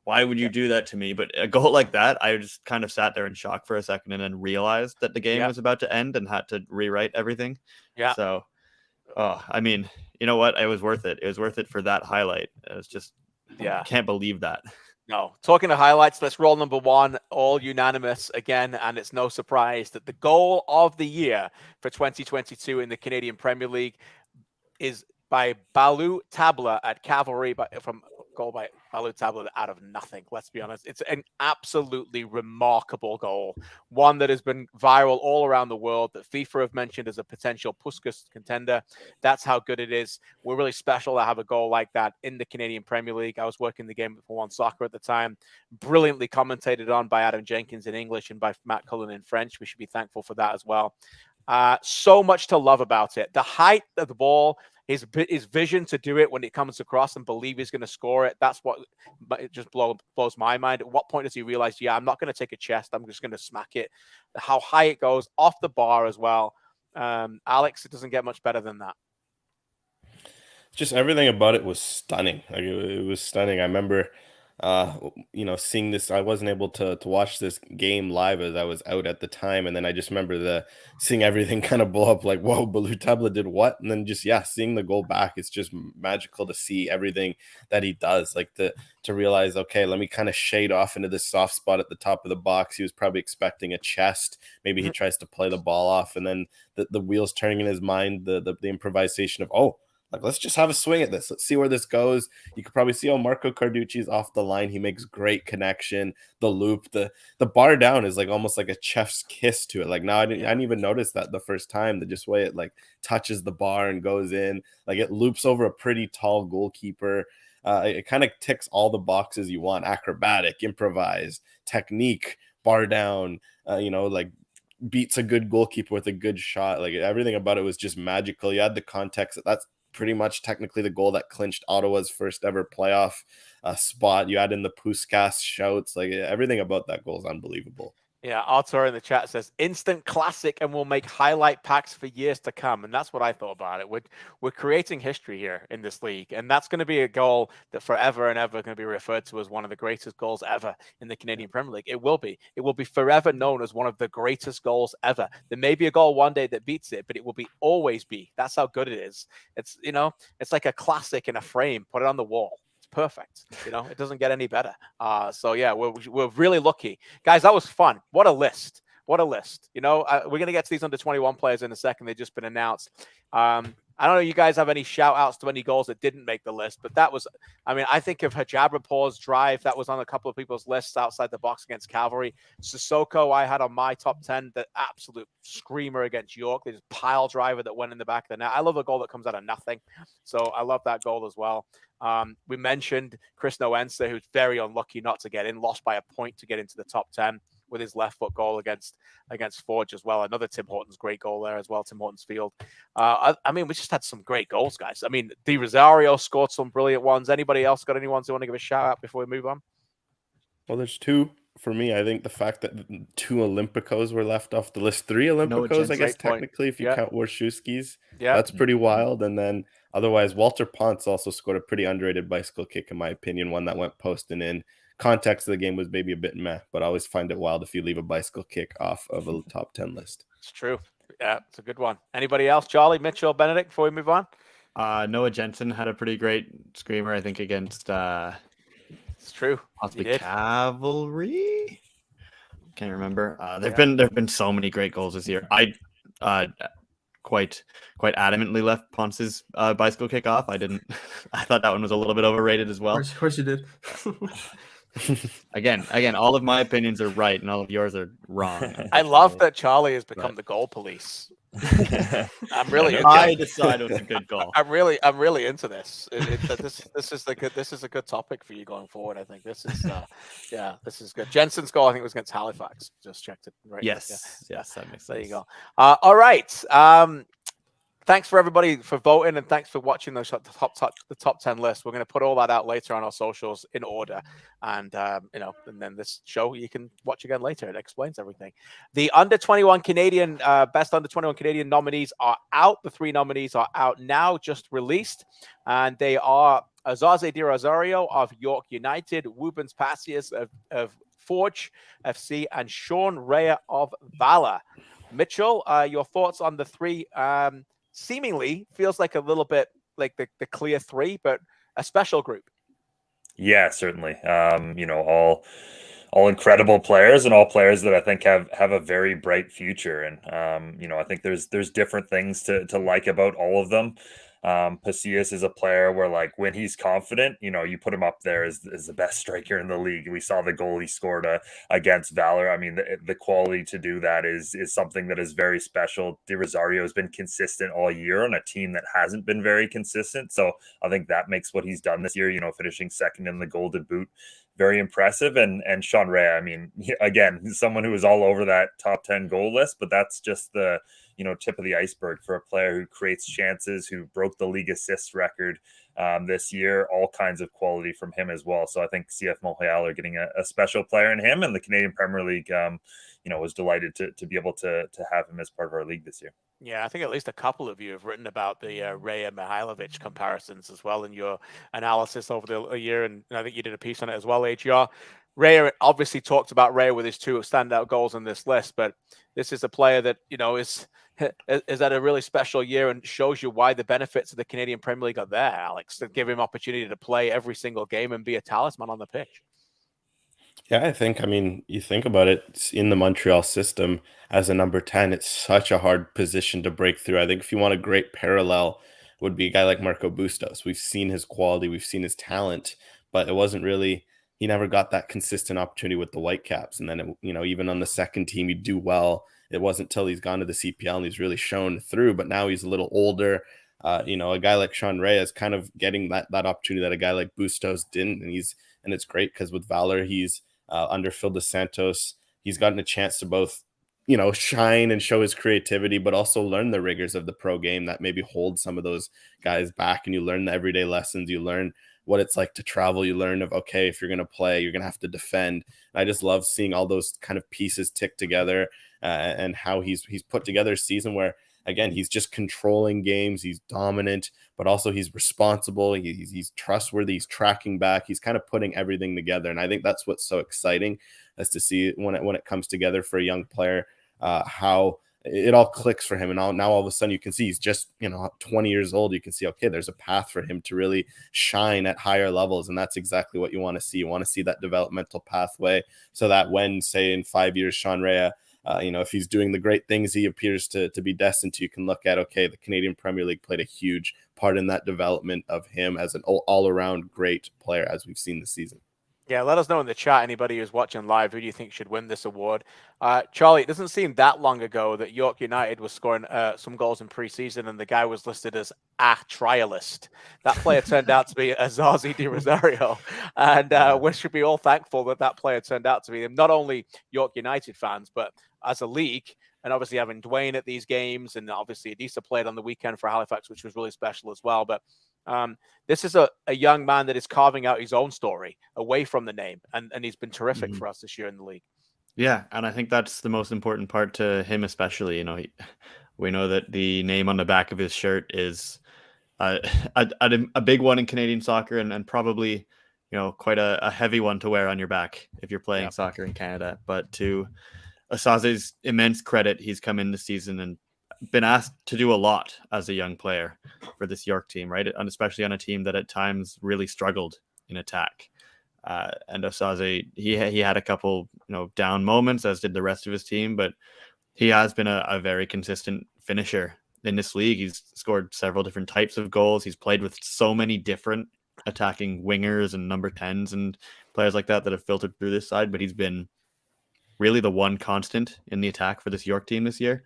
Why would you do that to me? But a goal like that, I just kind of sat there in shock for a second and then realized that the game was about to end and had to rewrite everything. Yeah. So, I mean, you know what? It was worth it. It was worth it for that highlight. It was just, can't believe that. No. Talking to highlights, let's roll number 1, all unanimous again, and it's no surprise that the goal of the year for 2022 in the Canadian Premier League is by Balu Tabla at Cavalry, from goal by Balu Tabla out of nothing. Let's be honest. It's an absolutely remarkable goal. One that has been viral all around the world, that FIFA have mentioned as a potential Puskas contender. That's how good it is. We're really special to have a goal like that in the Canadian Premier League. I was working the game for One Soccer at the time. Brilliantly commentated on by Adam Jenkins in English and by Matt Cullen in French. We should be thankful for that as well. So much to love about it. The height of the ball his vision to do it when it comes across and believe he's going to score it. That's what it just blows my mind. At what point does he realize, yeah, I'm not going to take a chest. I'm just going to smack it. How high it goes off the bar as well. Alex, it doesn't get much better than that. Just everything about it was stunning. Like it was stunning. I remember, seeing this. I wasn't able to watch this game live as I was out at the time, and then I just remember seeing everything kind of blow up. Like, whoa, Balou Tabla did what? And then just seeing the goal back. It's just magical to see everything that he does. Like to realize, okay, let me kind of shade off into this soft spot at the top of the box. He was probably expecting a chest. Maybe he tries to play the ball off, and then the wheels turning in his mind. The improvisation of, oh, like, let's just have a swing at this. Let's see where this goes. You could probably see how Marco Carducci's off the line. He makes great connection. The loop, the bar down is like almost like a chef's kiss to it. Like, now I didn't even notice that the first time. The just way it like touches the bar and goes in. Like, it loops over a pretty tall goalkeeper. It kind of ticks all the boxes you want: acrobatic, improvised, technique, bar down. Like, beats a good goalkeeper with a good shot. Like, everything about it was just magical. You had the context that's pretty much technically the goal that clinched Ottawa's first ever playoff spot. You add in the Puskas shouts. Like, everything about that goal is unbelievable. Yeah, Artur in the chat says instant classic and we'll make highlight packs for years to come. And that's what I thought about it. We're creating history here in this league. And that's going to be a goal that forever and ever going to be referred to as one of the greatest goals ever in the Canadian Premier League. It will be. It will be forever known as one of the greatest goals ever. There may be a goal one day that beats it, but it will always be. That's how good it is. It's, it's like a classic in a frame. Put it on the wall. Perfect. It doesn't get any better. So yeah, we're really lucky, guys. That was fun. What a list. We're going to get to these under 21 players in a second. They've just been announced. I don't know if you guys have any shout outs to any goals that didn't make the list, but that was, I think of Hajabrapor's drive. That was on a couple of people's lists outside the box against Cavalry. Sissoko, I had on my top 10, the absolute screamer against York. There's a pile driver that went in the back of the net. I love a goal that comes out of nothing. So I love that goal as well. We mentioned Chris Noense, who's very unlucky not to get in, lost by a point to get into the top 10 with his left foot goal against Forge as well. Another Tim Hortons great goal there as well, Tim Hortons field. We just had some great goals, guys. Di Rosario scored some brilliant ones. Anybody else got any ones they want to give a shout out before we move on? Well, there's two for me. I think the fact that 2 Olympicos were left off the list, 3 Olympicos, I guess, technically, if you count Warshawski's. That's pretty wild. And then otherwise, Walter Ponce also scored a pretty underrated bicycle kick, in my opinion, one that went posting in. Context of the game was maybe a bit meh, but I always find it wild if you leave a bicycle kick off of a top 10 list. It's true. Yeah, it's a good one. Anybody else? Charlie, Mitchell, Benedict, before we move on? Noah Jensen had a pretty great screamer, I think, against it's true. Possibly Cavalry. Can't remember. There've been so many great goals this year. I quite adamantly left Ponce's bicycle kick off. I thought that one was a little bit overrated as well. Of course you did. Again, all of my opinions are right and all of yours are wrong. I love that Charlie has become the goal police. I'm really. I decide what's a good goal. I'm really into this. This is a good topic for you going forward. I think this is this is good. Jensen's goal, I think, was against Halifax. Just checked it. Right. Yes, that makes sense. There you go. All right. Thanks for everybody for voting, and thanks for watching the top 10 list. We're going to put all that out later on our socials in order, and and then this show you can watch again later. It explains everything. The under 21 Canadian best under 21 Canadian nominees are out. The 3 nominees are out now, just released, and they are Azaze Di Rosario of York United, Wubens Passius of Forge FC, and Sean Rea of Valor. Mitchell, your thoughts on the 3? Seemingly feels like a little bit like the clear 3, but a special group. Yeah, certainly. All incredible players and all players that I think have a very bright future. And, I think there's different things to like about all of them. Pasillas is a player where, like, when he's confident, you put him up there as the best striker in the league. We saw the goal he scored against Valor. The quality to do that is something that is very special. Di Rosario has been consistent all year on a team that hasn't been very consistent. So I think that makes what he's done this year, finishing second in the Golden Boot, very impressive. And Sean Rea, again, someone who was all over that top 10 goal list, but that's just the tip of the iceberg for a player who creates chances, who broke the league assist record this year. All kinds of quality from him as well. So I think CF Montreal are getting a special player in him, and the Canadian Premier League, was delighted to be able to have him as part of our league this year. Yeah, I think at least a couple of you have written about the Raya Mihailovic comparisons as well in your analysis over the year, and I think you did a piece on it as well, HR. Raya obviously talked about Raya with his 2 standout goals on this list, but this is a player that, is at a really special year and shows you why the benefits of the Canadian Premier League are there, Alex, to give him opportunity to play every single game and be a talisman on the pitch. Yeah, you think about it, it's in the Montreal system as a number 10, it's such a hard position to break through. I think if you want a great parallel, would be a guy like Marco Bustos. We've seen his quality, we've seen his talent, but it wasn't really, he never got that consistent opportunity with the Whitecaps. And then, even on the second team, he'd do well. It wasn't till he's gone to the CPL and he's really shown through, but now he's a little older. A guy like Sean Ray is kind of getting that opportunity that a guy like Bustos didn't. And it's great because with Valor, he's under Phil DeSantos, he's gotten a chance to both, shine and show his creativity, but also learn the rigors of the pro game that maybe hold some of those guys back. And you learn the everyday lessons, you learn what it's like to travel, you learn of, okay, if you're going to play, you're going to have to defend. And I just love seeing all those kind of pieces tick together and how he's put together a season where, again, he's just controlling games. He's dominant, but also he's responsible. He's trustworthy. He's tracking back. He's kind of putting everything together. And I think that's what's so exciting, is to see when it comes together for a young player, how it all clicks for him. And now all of a sudden you can see he's just, 20 years old. You can see, okay, there's a path for him to really shine at higher levels. And that's exactly what you want to see. You want to see that developmental pathway so that when, say, in 5 years, Sean Rea, if he's doing the great things he appears to be destined to, you can look at, okay, the Canadian Premier League played a huge part in that development of him as an all-around great player, as we've seen this season. Yeah, let us know in the chat, anybody who's watching live, who do you think should win this award? Charlie, it doesn't seem that long ago that York United was scoring some goals in preseason, and the guy was listed as a trialist. That player turned out to be Azazi Di Rosario, and we should be all thankful that player turned out to be not only York United fans, but as a league, and obviously having Dwayne at these games, and obviously Adisa played on the weekend for Halifax, which was really special as well. But this is a young man that is carving out his own story away from the name, and he's been terrific for us this year in the league. Yeah, and I think that's the most important part to him, especially. We know that the name on the back of his shirt is a big one in Canadian soccer, and probably quite a heavy one to wear on your back if you're playing soccer in Canada. But to Asaze's immense credit, he's come in this season and been asked to do a lot as a young player for this York team, right? And especially on a team that at times really struggled in attack. And Asaze, he had a couple, down moments, as did the rest of his team, but he has been a very consistent finisher in this league. He's scored several different types of goals. He's played with so many different attacking wingers and number 10s and players like that have filtered through this side, but he's been really the one constant in the attack for this York team this year.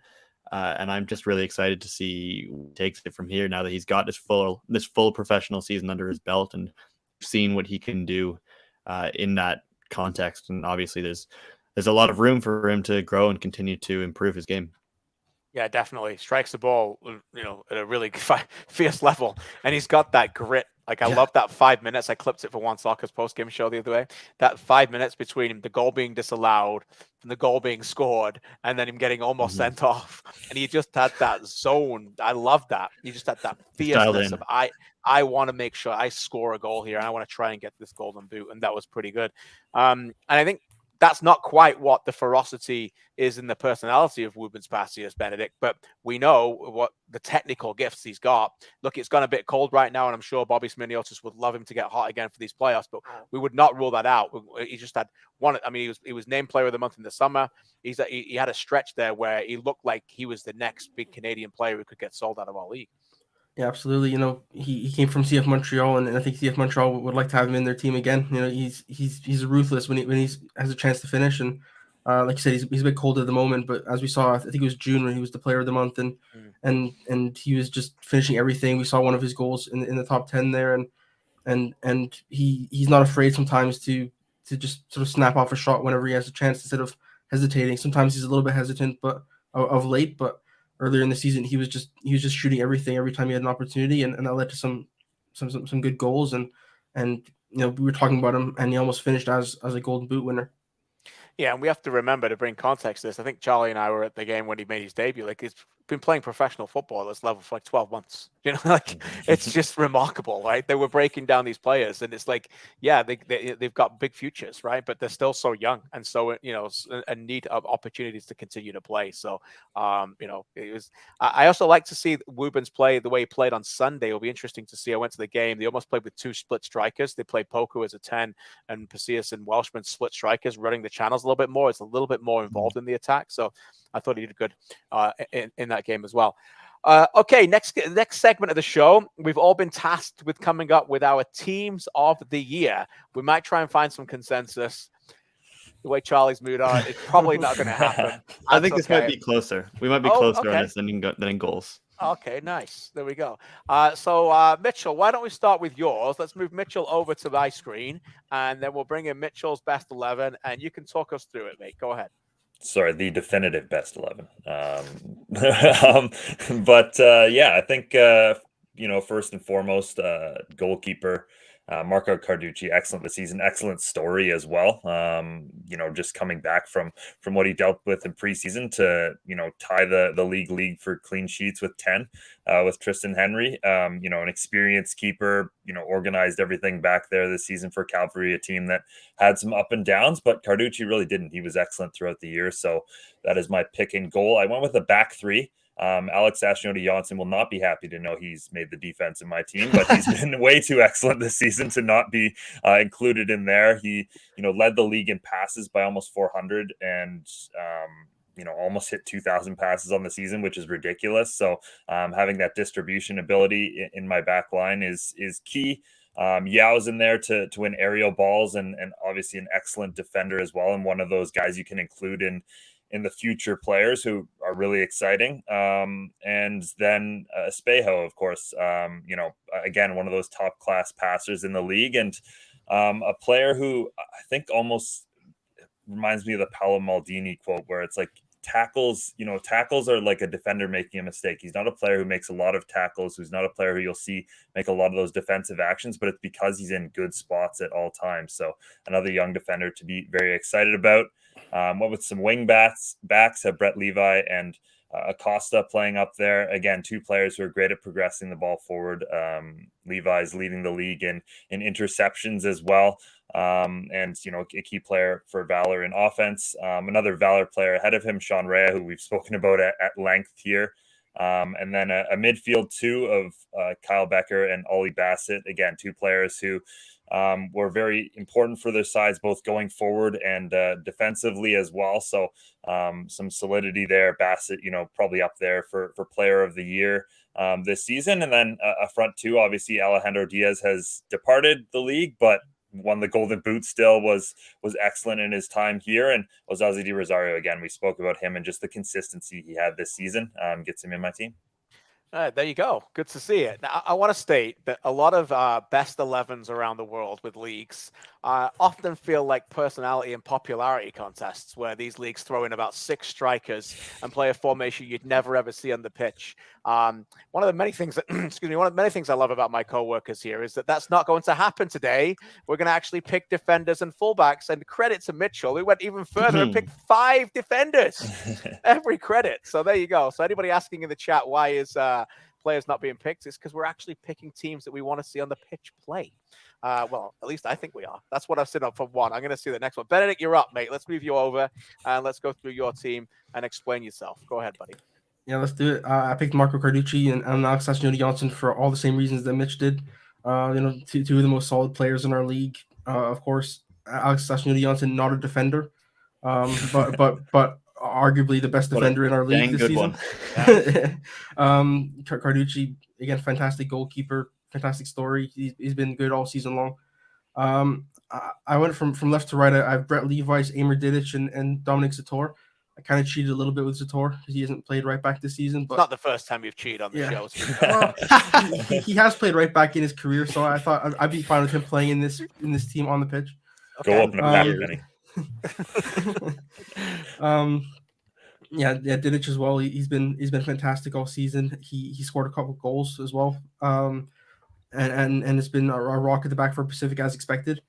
And I'm just really excited to see who takes it from here now that he's got this full professional season under his belt and seen what he can do in that context. And obviously there's a lot of room for him to grow and continue to improve his game. Yeah, definitely. Strikes the ball, at a really fierce level. And he's got that grit. I love that 5 minutes. I clipped it for One Soccer's post-game show the other day. That 5 minutes between the goal being disallowed and the goal being scored, and then him getting almost sent off. And he just had that zone. I love that. He just had that fierceness of, I want to make sure I score a goal here, and I want to try and get this golden boot. And that was pretty good. And I think that's not quite what the ferocity is in the personality of Woobens Passius Benedict, but we know what the technical gifts he's got. Look, it's gone a bit cold right now, and I'm sure Bobby Smirniotis would love him to get hot again for these playoffs, but we would not rule that out. He just had one. I mean, he was named Player of the Month in the summer. He had a stretch there where he looked like he was the next big Canadian player who could get sold out of our league. Yeah, absolutely. He came from CF Montreal, and I think CF Montreal would like to have him in their team again. He's ruthless when he has a chance to finish, and like you said, he's a bit cold at the moment. But as we saw, I think it was June when he was the Player of the Month, and he was just finishing everything. We saw one of his goals in the top 10 there, and he's not afraid sometimes to just sort of snap off a shot whenever he has a chance instead of hesitating. Sometimes he's a little bit hesitant, but of late, but earlier in the season, he was just shooting everything every time he had an opportunity, and that led to some good goals. And we were talking about him, and he almost finished as a Golden Boot winner. Yeah, and we have to remember to bring context to this. I think Charlie and I were at the game when he made his debut. Like, he's been playing professional football at this level for like 12 months. Like, it's just remarkable, right? They were breaking down these players, and it's like, yeah, they've got big futures, right? But they're still so young, and so and need opportunities to continue to play. So, it was. I also like to see Wubens play the way he played on Sunday. It'll be interesting to see. I went to the game. They almost played with 2 split strikers. They played Poku as a 10, and Pacius and Welshman split strikers, running the channels a little bit more. It's a little bit more involved in the attack. So I thought he did good in that game as well. Okay, next segment of the show. We've all been tasked with coming up with our teams of the year. We might try and find some consensus. The way Charlie's moved on, it's probably not going to happen. I think this might be closer. We might be closer on this than in goals. Okay, nice. There we go. So Mitchell, why don't we start with yours? Let's move Mitchell over to my screen, and then we'll bring in Mitchell's best 11, and you can talk us through it, mate. Go ahead. Sorry, the definitive best 11. But I think first and foremost, goalkeeper Marco Carducci, excellent this season, excellent story as well. Just coming back from what he dealt with in preseason to tie the league for clean sheets with 10 with Tristan Henry. An experienced keeper. Organized everything back there this season for Calgary, a team that had some up and downs, but Carducci really didn't. He was excellent throughout the year, so that is my pick in goal. I went with a back 3. Alex Ashnodi-Johnson will not be happy to know he's made the defense in my team, but he's been way too excellent this season to not be included in there. He, led the league in passes by almost 400 and, almost hit 2,000 passes on the season, which is ridiculous. So having that distribution ability in my back line is key. Yao's in there to win aerial balls and obviously an excellent defender as well. And one of those guys you can include in the future players who are really exciting. And then Espejo, of course, again, one of those top class passers in the league and a player who I think almost reminds me of the Paolo Maldini quote where it's like tackles are like a defender making a mistake. He's not a player who makes a lot of tackles, who's not a player who you'll see make a lot of those defensive actions, but it's because he's in good spots at all times. So another young defender to be very excited about. What with some wing backs have Brett Levi and Acosta playing up there. Again, 2 players who are great at progressing the ball forward. Levi's leading the league in interceptions as well. And a key player for Valor in offense. Another Valor player ahead of him, Sean Rea, who we've spoken about at length here. And then a midfield 2 of Kyle Becker and Ollie Bassett. Again, 2 players who were very important for their sides, both going forward and defensively as well. So some solidity there. Bassett, probably up there for player of the year this season. And then a front 2, obviously Alejandro Diaz has departed the league, but won the Golden Boot still, was excellent in his time here. And Osaze Di Rosario, again, we spoke about him and just the consistency he had this season gets him in my team. There you go. Good to see it. Now, I want to state that a lot of best 11s around the world with leagues often feel like personality and popularity contests where these leagues throw in about 6 strikers and play a formation you'd never ever see on the pitch. One of the many things that, one of the many things I love about my co-workers here is that that's not going to happen today. We're going to actually pick defenders and fullbacks, and credit to Mitchell, who went even further and picked 5 defenders. Every credit. So there you go. So anybody asking in the chat why is players not being picked, it's because we're actually picking teams that we want to see on the pitch play. Well, at least I think we are. That's what I've set up for 1. I'm going to see the next one. Benedict, you're up, mate. Let's move you over and let's go through your team and explain yourself. Go ahead, buddy. Yeah, let's do it. I picked Marco Carducci and Alex Ashnodi-Johnson for all the same reasons that Mitch did. 2 of the most solid players in our league. Of course, Alex Ashnodi-Johnson, not a defender, but arguably the best defender in our league this season. Carducci, again, fantastic goalkeeper, fantastic story. He's been good all season long. I went from left to right. I have Brett Levi, Amir Didic, and Dominic Zator. I kind of cheated a little bit with Zator because he hasn't played right back this season. But it's not the first time you've cheated on the show. Well, he has played right back in his career, so I thought I'd be fine with him playing in this team on the pitch. Okay. Go open a pack, Benny. Yeah, Didic as well. He's been fantastic all season. He scored a couple goals as well. And it's been a rock at the back for Pacific as expected.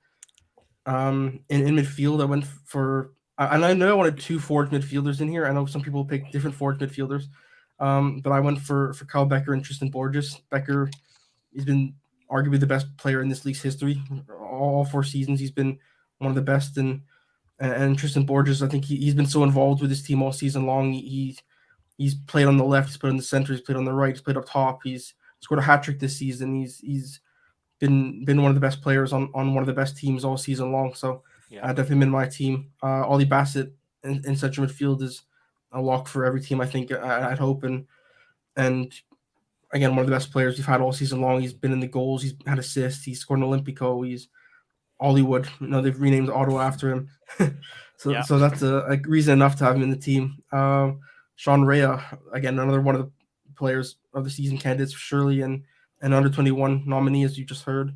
In midfield, I went for and I know I wanted 2 forward midfielders in here. I know some people pick different forward midfielders, but I went for Kyle Becker and Tristan Borges. Becker, he's been arguably the best player in this league's history. All 4 seasons, he's been one of the best. And Tristan Borges, I think he's been so involved with his team all season long. He's played on the left, he's played on the center, he's played on the right, he's played up top. He's scored a hat trick this season. He's been one of the best players on one of the best teams all season long. So definitely been my team. Ollie Bassett in central midfield is a lock for every team, I think. I'd hope and again, one of the best players we've had all season long. He's been in the goals, he's had assists, he's scored an Olympico, he's Hollywood. They've renamed Ottawa after him. So that's a reason enough to have him in the team. Sean Rea, again, another one of the players of the season candidates, surely, and under 21 nominee, as you just heard.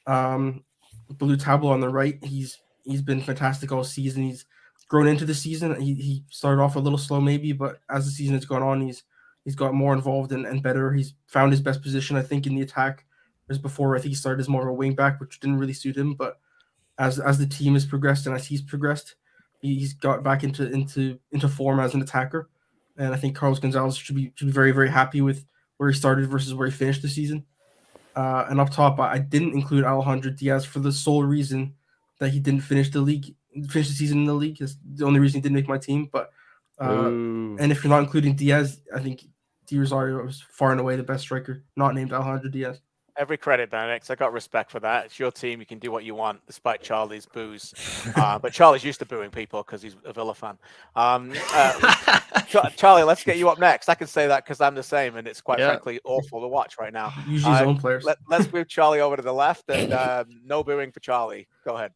Blue Tableau on the right, he's been fantastic all season. He's grown into the season. He started off a little slow maybe, but as the season has gone on, he's got more involved and better. He's found his best position, I think, in the attack. Whereas before, I think he started as more of a wing back, which didn't really suit him. But as the team has progressed and as he's progressed, he's got back into form as an attacker. And I think Carlos Gonzalez should be very, very happy with where he started versus where he finished the season. And up top, I didn't include Alejandro Diaz for the sole reason that he didn't finish the season in the league. Is the only reason he didn't make my team. But and if you're not including Diaz, I think Di Rosario was far and away the best striker, not named Alejandro Diaz. Every credit, Benedict. I got respect for that. It's your team. You can do what you want, despite Charlie's boos. But Charlie's used to booing people because he's a Villa fan. Charlie, let's get you up next. I can say that because I'm the same, and it's quite frankly awful to watch right now. Use his own players. Let's move Charlie over to the left, and no booing for Charlie. Go ahead.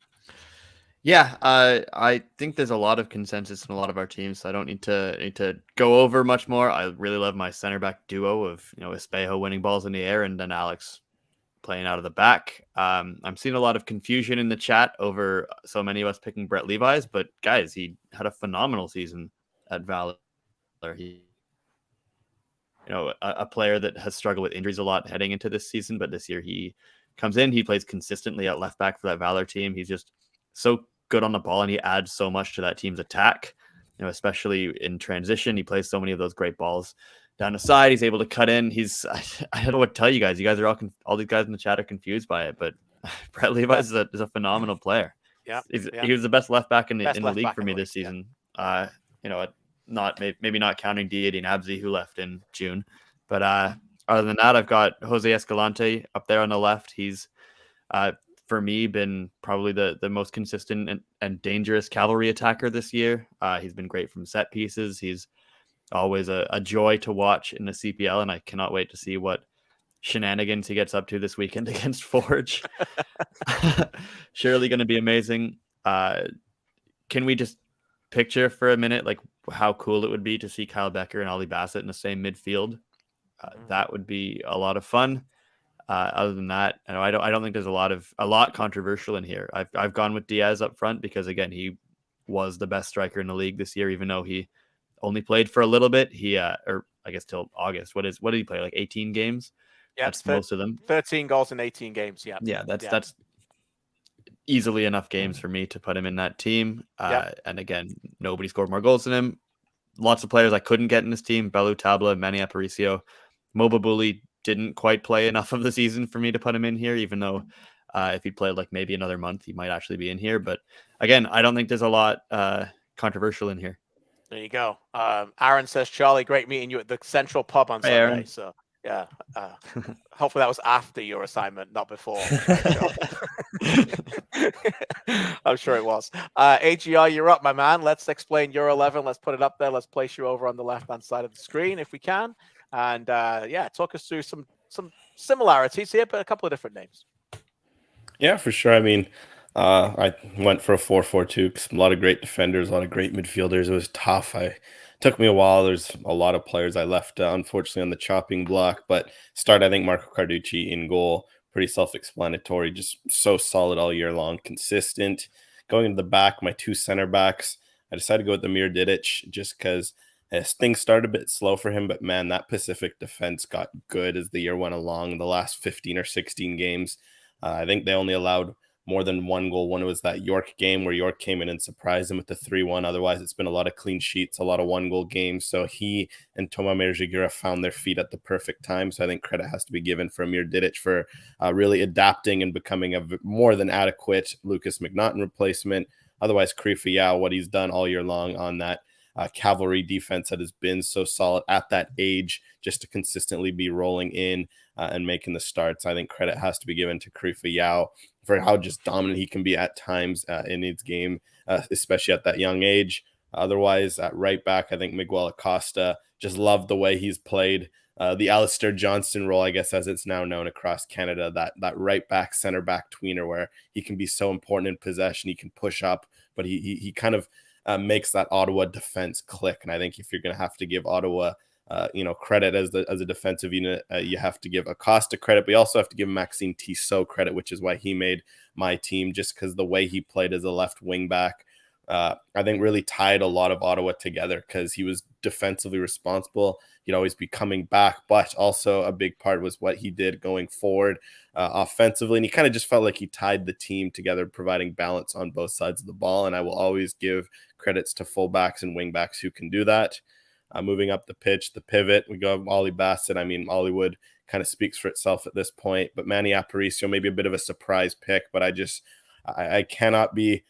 Yeah, I think there's a lot of consensus in a lot of our teams, so I don't need to go over much more. I really love my center back duo of Espejo winning balls in the air and then Alex playing out of the back. I'm seeing a lot of confusion in the chat over so many of us picking Brett Levi's, but guys, he had a phenomenal season at Valor. He, a player that has struggled with injuries a lot heading into this season, but this year he comes in, he plays consistently at left back for that Valor team. He's just so good on the ball and he adds so much to that team's attack, especially in transition. He plays so many of those great balls down the side. He's able to cut in. I don't know what to tell you guys. You guys are all these guys in the chat are confused by it, but Brett Levi is a phenomenal player. Yeah. He was the best left back in the league for me this season. Yeah. Maybe not counting Deity and Abzi who left in June, but other than that, I've got Jose Escalante up there on the left. He's for me been probably the most consistent and dangerous cavalry attacker this year. He's been great from set pieces. He's always a joy to watch in the CPL, and I cannot wait to see what shenanigans he gets up to this weekend against Forge. Surely going to be amazing. Can we just picture for a minute like how cool it would be to see Kyle Becker and Ollie Bassett in the same midfield? That would be a lot of fun. Other than that, I don't think there's a lot controversial in here. I've gone with Diaz up front because again, he was the best striker in the league this year, even though he only played for a little bit. Or I guess till August. What did he play? Like 18 games? Yeah, that's most of them. 13 goals in 18 games. Yeah. Yeah, that's easily enough games for me to put him in that team. And again, nobody scored more goals than him. Lots of players I couldn't get in this team: Belu Tabla, Manny Aparicio, Moba Bully didn't quite play enough of the season for me to put him in here, even though if he played like maybe another month, he might actually be in here. But again, I don't think there's a lot controversial in here. There you go. Aaron says, Charlie, great meeting you at the Central Pub on Sunday. Aaron. So yeah, hopefully that was after your assignment, not before. I'm sure it was. AGR, you're up, my man. Let's explain your 11. Let's put it up there. Let's place you over on the left-hand side of the screen if we can. And talk us through some similarities here, but a couple of different names. Yeah, for sure. I mean, I went for a 4-4-2 because a lot of great defenders, a lot of great midfielders. It was tough. Took me a while. There's a lot of players I left, unfortunately, on the chopping block. But I think Marco Carducci in goal, pretty self-explanatory, just so solid all year long, consistent. Going into the back, my two center backs, I decided to go with Amir Didic just because As things started a bit slow for him, but man, that Pacific defense got good as the year went along. The last 15 or 16 games, I think they only allowed more than one goal. One was that York game where York came in and surprised them with the 3-1. Otherwise, it's been a lot of clean sheets, a lot of one goal games. So he and Toma Merjigira found their feet at the perfect time. So I think credit has to be given for Amir Didic for really adapting and becoming a more than adequate Lucas McNaughton replacement. Otherwise, Krifa Yao, what he's done all year long on that cavalry defense that has been so solid at that age, just to consistently be rolling in and making the starts. I think credit has to be given to Krifa Yao for how just dominant he can be at times in his game, especially at that young age. Otherwise, at right back, I think Miguel Acosta, just loved the way he's played. The Alistair Johnston role, I guess, as it's now known across Canada, that right back, center back tweener where he can be so important in possession. He can push up, but he kind of makes that Ottawa defense click. And I think if you're going to have to give Ottawa credit as a defensive unit, you have to give Acosta credit, but you also have to give Maxime Tissot credit, which is why he made my team, just because the way he played as a left wing back, I think really tied a lot of Ottawa together because he was defensively responsible. He'd always be coming back, but also a big part was what he did going forward offensively. And he kind of just felt like he tied the team together, providing balance on both sides of the ball. And I will always give credits to fullbacks and wingbacks who can do that. Moving up the pitch, the pivot, we go Ollie Bassett. I mean, Hollywood kind of speaks for itself at this point, but Manny Aparicio, maybe a bit of a surprise pick, but I cannot be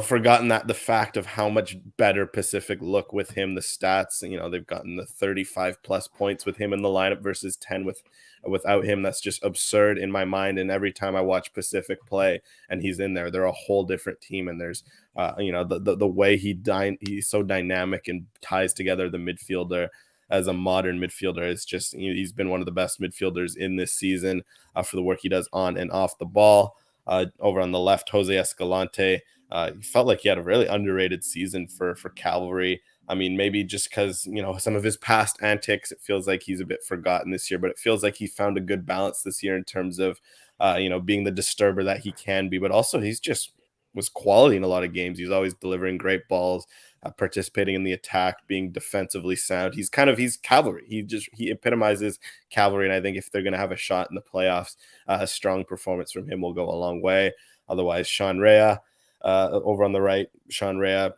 forgotten that the fact of how much better Pacific look with him, the stats, they've gotten the 35 plus points with him in the lineup versus 10 without him. That's just absurd in my mind. And every time I watch Pacific play and he's in there, they're a whole different team. And there's, the way he's so dynamic and ties together the midfielder as a modern midfielder is just, he's been one of the best midfielders in this season for the work he does on and off the ball. Over on the left, Jose Escalante, he felt like he had a really underrated season for Cavalry. I mean, maybe just because, some of his past antics, it feels like he's a bit forgotten this year, but it feels like he found a good balance this year in terms of, being the disturber that he can be, but also he's just was quality in a lot of games. He's always delivering great balls, participating in the attack, being defensively sound. He's Cavalry. He epitomizes Cavalry. And I think if they're going to have a shot in the playoffs, a strong performance from him will go a long way. Otherwise, Sean Rea, over on the right, Sean Rea,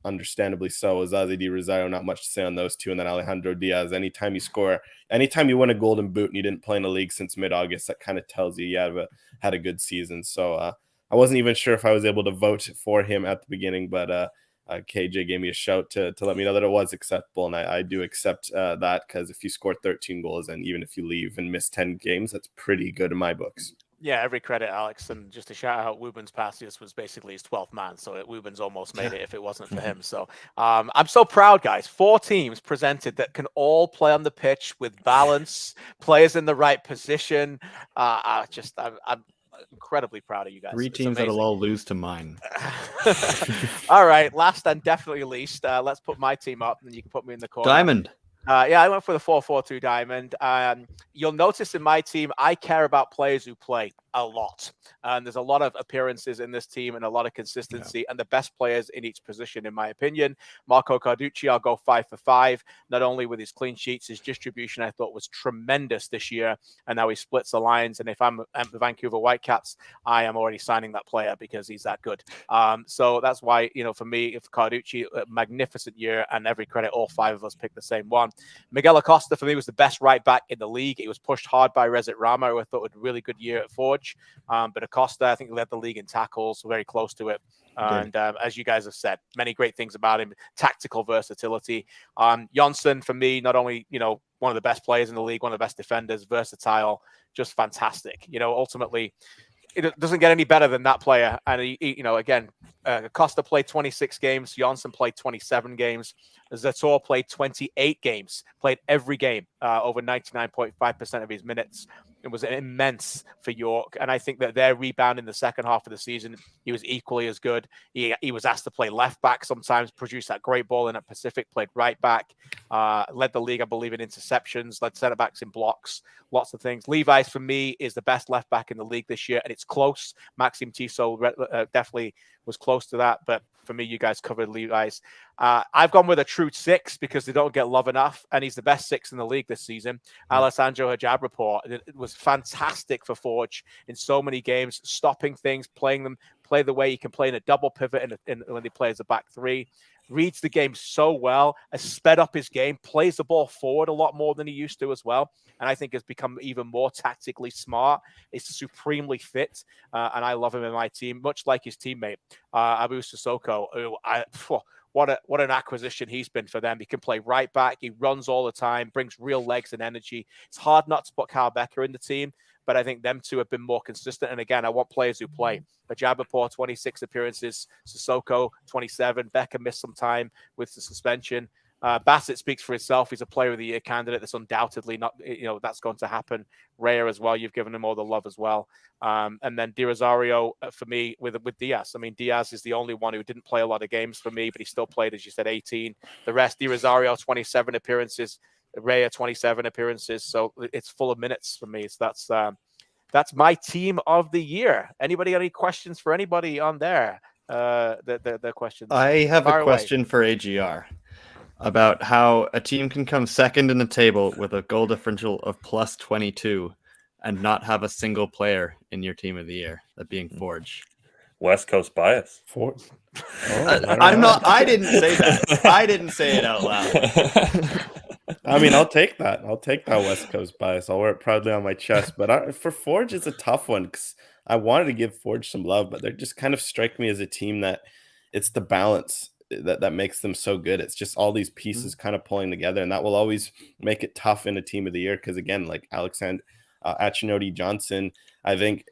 understandably so. Azazi Di Rosario, not much to say on those two. And then Alejandro Diaz, anytime you win a golden boot and you didn't play in the league since mid-August, that kind of tells you you had a good season. So I wasn't even sure if I was able to vote for him at the beginning, but KJ gave me a shout to let me know that it was acceptable. And I do accept that, because if you score 13 goals and even if you leave and miss 10 games, that's pretty good in my books. Yeah, every credit, Alex. And just to shout out, Wubens Passius was basically his 12th man. So Wubens almost made it if it wasn't for him. So I'm so proud, guys. 4 teams presented that can all play on the pitch with balance, players in the right position. I'm incredibly proud of you guys. 3 teams that'll all lose to mine. All right. Last and definitely least, let's put my team up and you can put me in the corner. Diamond. Yeah, I went for the 4-4-2 diamond. You'll notice in my team, I care about players who play a lot. And there's a lot of appearances in this team and a lot of consistency and the best players in each position, in my opinion. Marco Carducci, I'll go 5 for 5, not only with his clean sheets, his distribution I thought was tremendous this year. And now he splits the lines. And if I'm the Vancouver Whitecaps, I am already signing that player because he's that good. So that's why, for me, if Carducci, a magnificent year, and every credit, all 5 of us picked the same one. Miguel Acosta, for me, was the best right back in the league. He was pushed hard by Rezit Rama, who I thought had a really good year at Forge. But Acosta, I think, led the league in tackles, very close to it. And as you guys have said, many great things about him, tactical versatility. Jonsson, for me, not only, one of the best players in the league, one of the best defenders, versatile, just fantastic. Ultimately, it doesn't get any better than that player. And, again, Acosta played 26 games. Jonsson played 27 games. Zator played 28 games, played every game, over 99.5% of his minutes. It was immense for York. And I think that their rebound in the second half of the season, he was equally as good. He was asked to play left back sometimes, produced that great ball in at Pacific, played right back, led the league, I believe, in interceptions, led centre backs in blocks, lots of things. Levi's, for me, is the best left back in the league this year, and it's close. Maxime Tissot definitely was close to that, but for me, you guys covered Levi's. I've gone with a true 6 because they don't get love enough, and he's the best 6 in the league this season. Alessandro Hajabrapor, it was fantastic for Forge in so many games, stopping things, play the way he can play in a double pivot when they play as a back three. Reads the game so well, has sped up his game, plays the ball forward a lot more than he used to as well. And I think has become even more tactically smart. He's supremely fit, and I love him in my team, much like his teammate, Abu Sissoko, who what an acquisition he's been for them. He can play right back. He runs all the time, brings real legs and energy. It's hard not to put Kyle Becker in the team, but I think them two have been more consistent. And again, I want players who play. Hajabrapor, 26 appearances. Sissoko, 27. Becker missed some time with the suspension. Bassett speaks for himself. He's a player of the year candidate. That's undoubtedly not, that's going to happen. Raya as well. You've given him all the love as well. And then Di Rosario for me with Diaz. I mean, Diaz is the only one who didn't play a lot of games for me, but he still played, as you said, 18. The rest, Di Rosario, 27 appearances. Raya, 27 appearances. So it's full of minutes for me. So that's my team of the year. Anybody got any questions for anybody on there? The questions. I have Fire a question for AGR about how a team can come second in the table with a goal differential of plus 22 and not have a single player in your team of the year, that being Forge. West Coast bias. I didn't say that. I didn't say it out loud. I mean, I'll take that. I'll take that West Coast bias. I'll wear it proudly on my chest. But for Forge, it's a tough one because I wanted to give Forge some love, but they just kind of strike me as a team that it's the balance that makes them so good. It's just all these pieces kind of pulling together, and that will always make it tough in a team of the year. Because again, like Alexander Achinoti Johnson, I think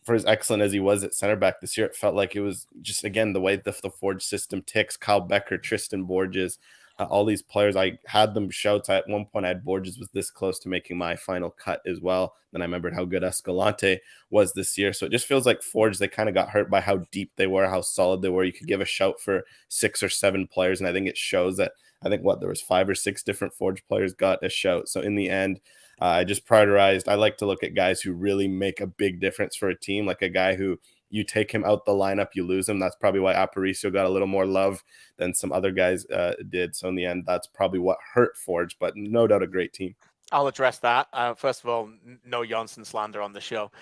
for as excellent as he was at center back this year, it felt like it was just, again, the way the Forge system ticks. Kyle Becker, Tristan Borges, all these players, I had them shouts. At one point, I had Borges was this close to making my final cut as well. Then I remembered how good Escalante was this year. So it just feels like Forge, they kind of got hurt by how deep they were, how solid they were. You could give a shout for 6 or 7 players, and I think it shows that there was 5 or 6 different Forge players got a shout. So in the end, I just prioritized. I like to look at guys who really make a big difference for a team, like a guy who you take him out the lineup, you lose him. That's probably why Aparicio got a little more love than some other guys did. So in the end, that's probably what hurt Forge, but no doubt a great team. I'll address that. First of all, no Janssen slander on the show.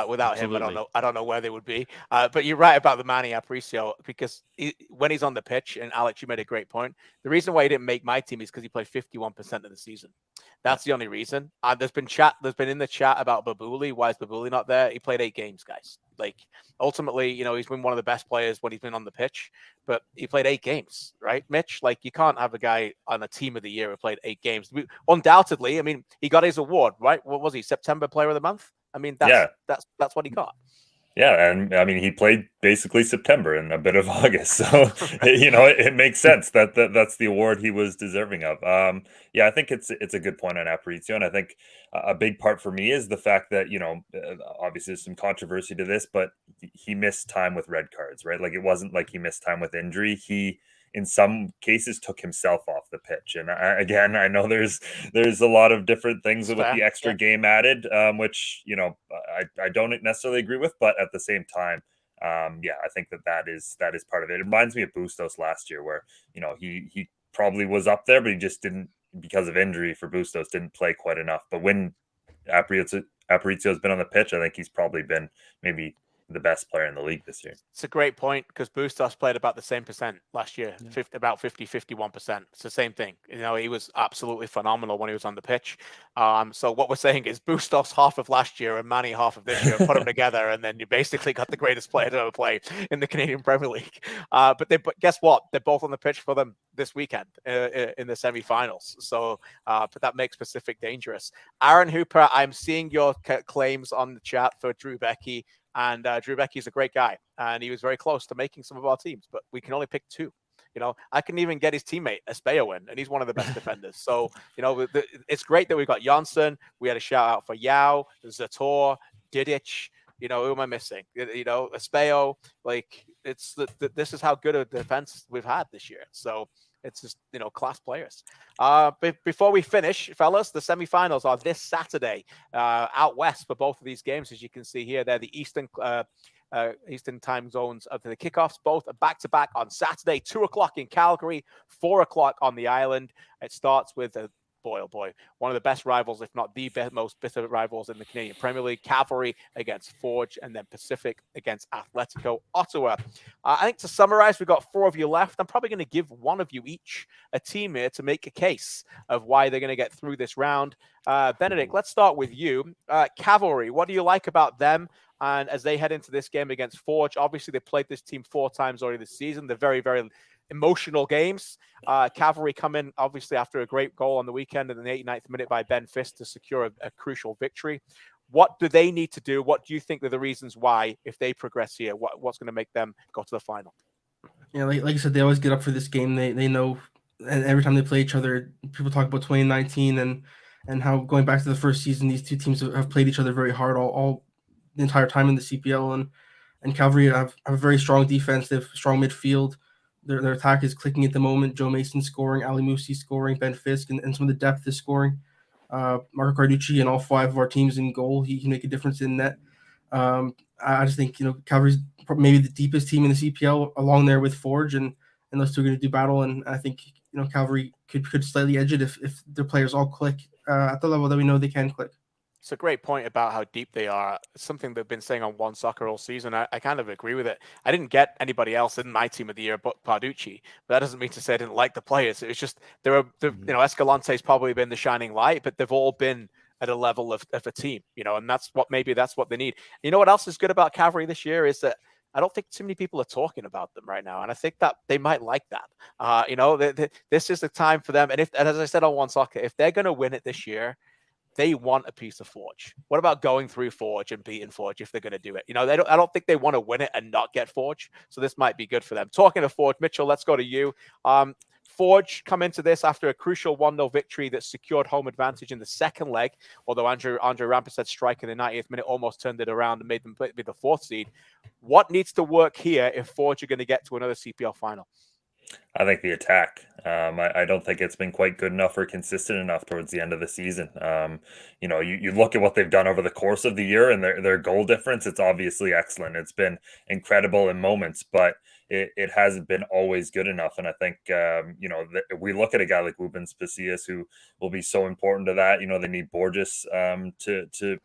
Without Absolutely. him, I don't know where they would be. But you're right about the Manny Aparicio, because when he's on the pitch, and Alex, you made a great point. The reason why he didn't make my team is because he played 51% of the season. That's the only reason. There's been in the chat about Babuli. Why is Babuli not there? He played 8 games, guys. Like, ultimately, he's been one of the best players when he's been on the pitch, but he played 8 games, right, Mitch? Like, you can't have a guy on a team of the year who played 8 games. Undoubtedly, I mean, he got his award, right? What was he? September Player of the Month? I mean, that's what he got. Yeah, and I mean, he played basically September and a bit of August, so it makes sense that that's the award he was deserving of. Yeah, I think it's a good point on Aparicio, and I think a big part for me is the fact that obviously there's some controversy to this, but he missed time with red cards, right? Like, it wasn't like he missed time with injury. He, in some cases, took himself off the pitch. And again, I know there's a lot of different things with the extra game added, which, I don't necessarily agree with, but at the same time, I think that is part of it. It reminds me of Bustos last year, where, he probably was up there, but he just didn't, because of injury for Bustos, didn't play quite enough. But when Aparicio's been on the pitch, I think he's probably been maybe the best player in the league this year. It's a great point, because Bustos played about the same percent last year, about 51%. It's the same thing. He was absolutely phenomenal when he was on the pitch. So what we're saying is Bustos half of last year and Manny half of this year, put them together, and then you basically got the greatest player to ever play in the Canadian Premier League. But guess what? They're both on the pitch for them this weekend in the semi-finals. So but that makes Pacific dangerous. Aaron Hooper, I'm seeing your claims on the chat for Drew Becky. And Drew Becky is a great guy, and he was very close to making some of our teams, but we can only pick 2. I can even get his teammate Espejo in, and he's one of the best defenders. So, it's great that we've got Janssen. We had a shout out for Yao, Zator, Didic. Who am I missing? Espejo. Like, this is how good a defense we've had this year. So It's just, class players. Before we finish, fellas, the semifinals are this Saturday out west for both of these games. As you can see here, they're the Eastern time zones of the kickoffs. Both are back-to-back on Saturday, 2 o'clock in Calgary, 4 o'clock on the island. It starts with boy, oh boy, one of the best rivals, if not the most bitter rivals in the Canadian Premier League. Cavalry against Forge, and then Pacific against Atletico Ottawa. I think to summarize, we've got 4 of you left. I'm probably going to give one of you each a team here to make a case of why they're going to get through this round. Benedict, let's start with you. Cavalry, what do you like about them? And as they head into this game against Forge, obviously they played this team 4 times already this season. They're very, very emotional games. Cavalry come in, obviously, after a great goal on the weekend in the 89th minute by Ben Fisk to secure a crucial victory. What do they need to do? What do you think are the reasons why, if they progress here, what's going to make them go to the final? Yeah, like you said, they always get up for this game. They know, and every time they play each other, people talk about 2019 and how going back to the first season, these two teams have played each other very hard all the entire time in the CPL. And Cavalry have a very strong defense. They have strong midfield. Their attack is clicking at the moment. Joe Mason scoring, Ali Musi scoring, Ben Fisk, and some of the depth is scoring. Marco Carducci and all 5 of our teams in goal. He can make a difference in net. I just think, Cavalry's maybe the deepest team in the CPL, along there with Forge, and those two are going to do battle. And I think, Cavalry could slightly edge it if their players all click at the level that we know they can click. It's a great point about how deep they are. It's something they've been saying on One Soccer all season. I kind of agree with it. I didn't get anybody else in my team of the year but Parducci, but that doesn't mean to say I didn't like the players. It was just Escalante's probably been the shining light, but they've all been at a level of a team, and that's what they need. You know what else is good about Cavalry this year is that I don't think too many people are talking about them right now, and I think that they might like that. This is the time for them, and as I said on One Soccer, if they're going to win it this year, they want a piece of Forge. What about going through Forge and beating Forge if they're going to do it? I don't think they want to win it and not get Forge. So this might be good for them. Talking of Forge, Mitchell, let's go to you. Forge come into this after a crucial 1-0 victory that secured home advantage in the second leg, although Andre Rampersad strike in the 90th minute almost turned it around and made them be the 4th seed. What needs to work here if Forge are going to get to another CPL final? I think the attack. I don't think it's been quite good enough or consistent enough towards the end of the season. You look at what they've done over the course of the year and their goal difference, it's obviously excellent. It's been incredible in moments, but it hasn't been always good enough. And I think, we look at a guy like Rubens Pasillas, who will be so important to that. They need Borges to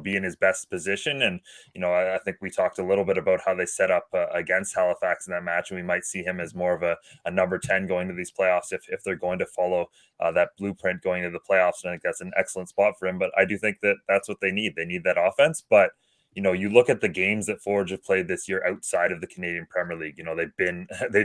be in his best position. And, I think we talked a little bit about how they set up against Halifax in that match, and we might see him as more of a number 10 going to these playoffs if they're going to follow that blueprint going to the playoffs. And I think that's an excellent spot for him. But I do think that that's what they need. They need that offense. But you look at the games that Forge have played this year outside of the Canadian Premier League. They've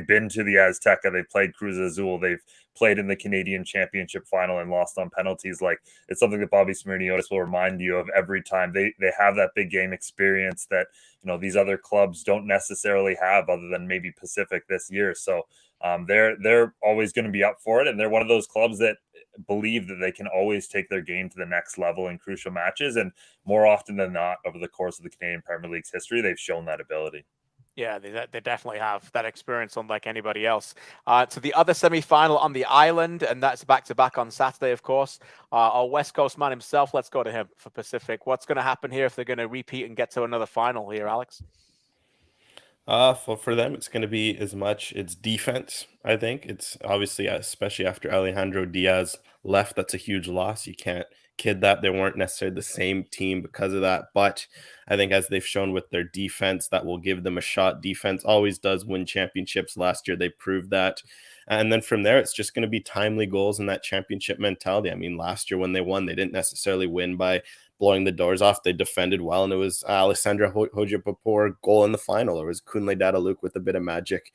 been to the Azteca. They've played Cruz Azul. They've played in the Canadian Championship final and lost on penalties. Like, it's something that Bobby Smirniotis will remind you of every time. They have that big game experience that these other clubs don't necessarily have, other than maybe Pacific this year. So they're always going to be up for it, and they're one of those clubs that believe that they can always take their game to the next level in crucial matches, and more often than not over the course of the Canadian Premier League's history, they've shown that ability. Yeah, they definitely have that experience unlike anybody else. To the other semi-final on the island, and that's back-to-back on Saturday, of course. Our West Coast man himself, let's go to him for Pacific. What's going to happen here if they're going to repeat and get to another final here, Alex? For them, it's going to be as much it's defense. I think it's obviously, especially after Alejandro Diaz left, that's a huge loss. You can't kid that. They weren't necessarily the same team because of that. But I think as they've shown with their defense, that will give them a shot. Defense always does win championships. Last year, they proved that. And then from there, it's just going to be timely goals and that championship mentality. I mean, last year when they won, they didn't necessarily win by blowing the doors off. They defended well, and it was Alessandra Hoja-Papor goal in the final, or it was Kunle Dadaluk with a bit of magic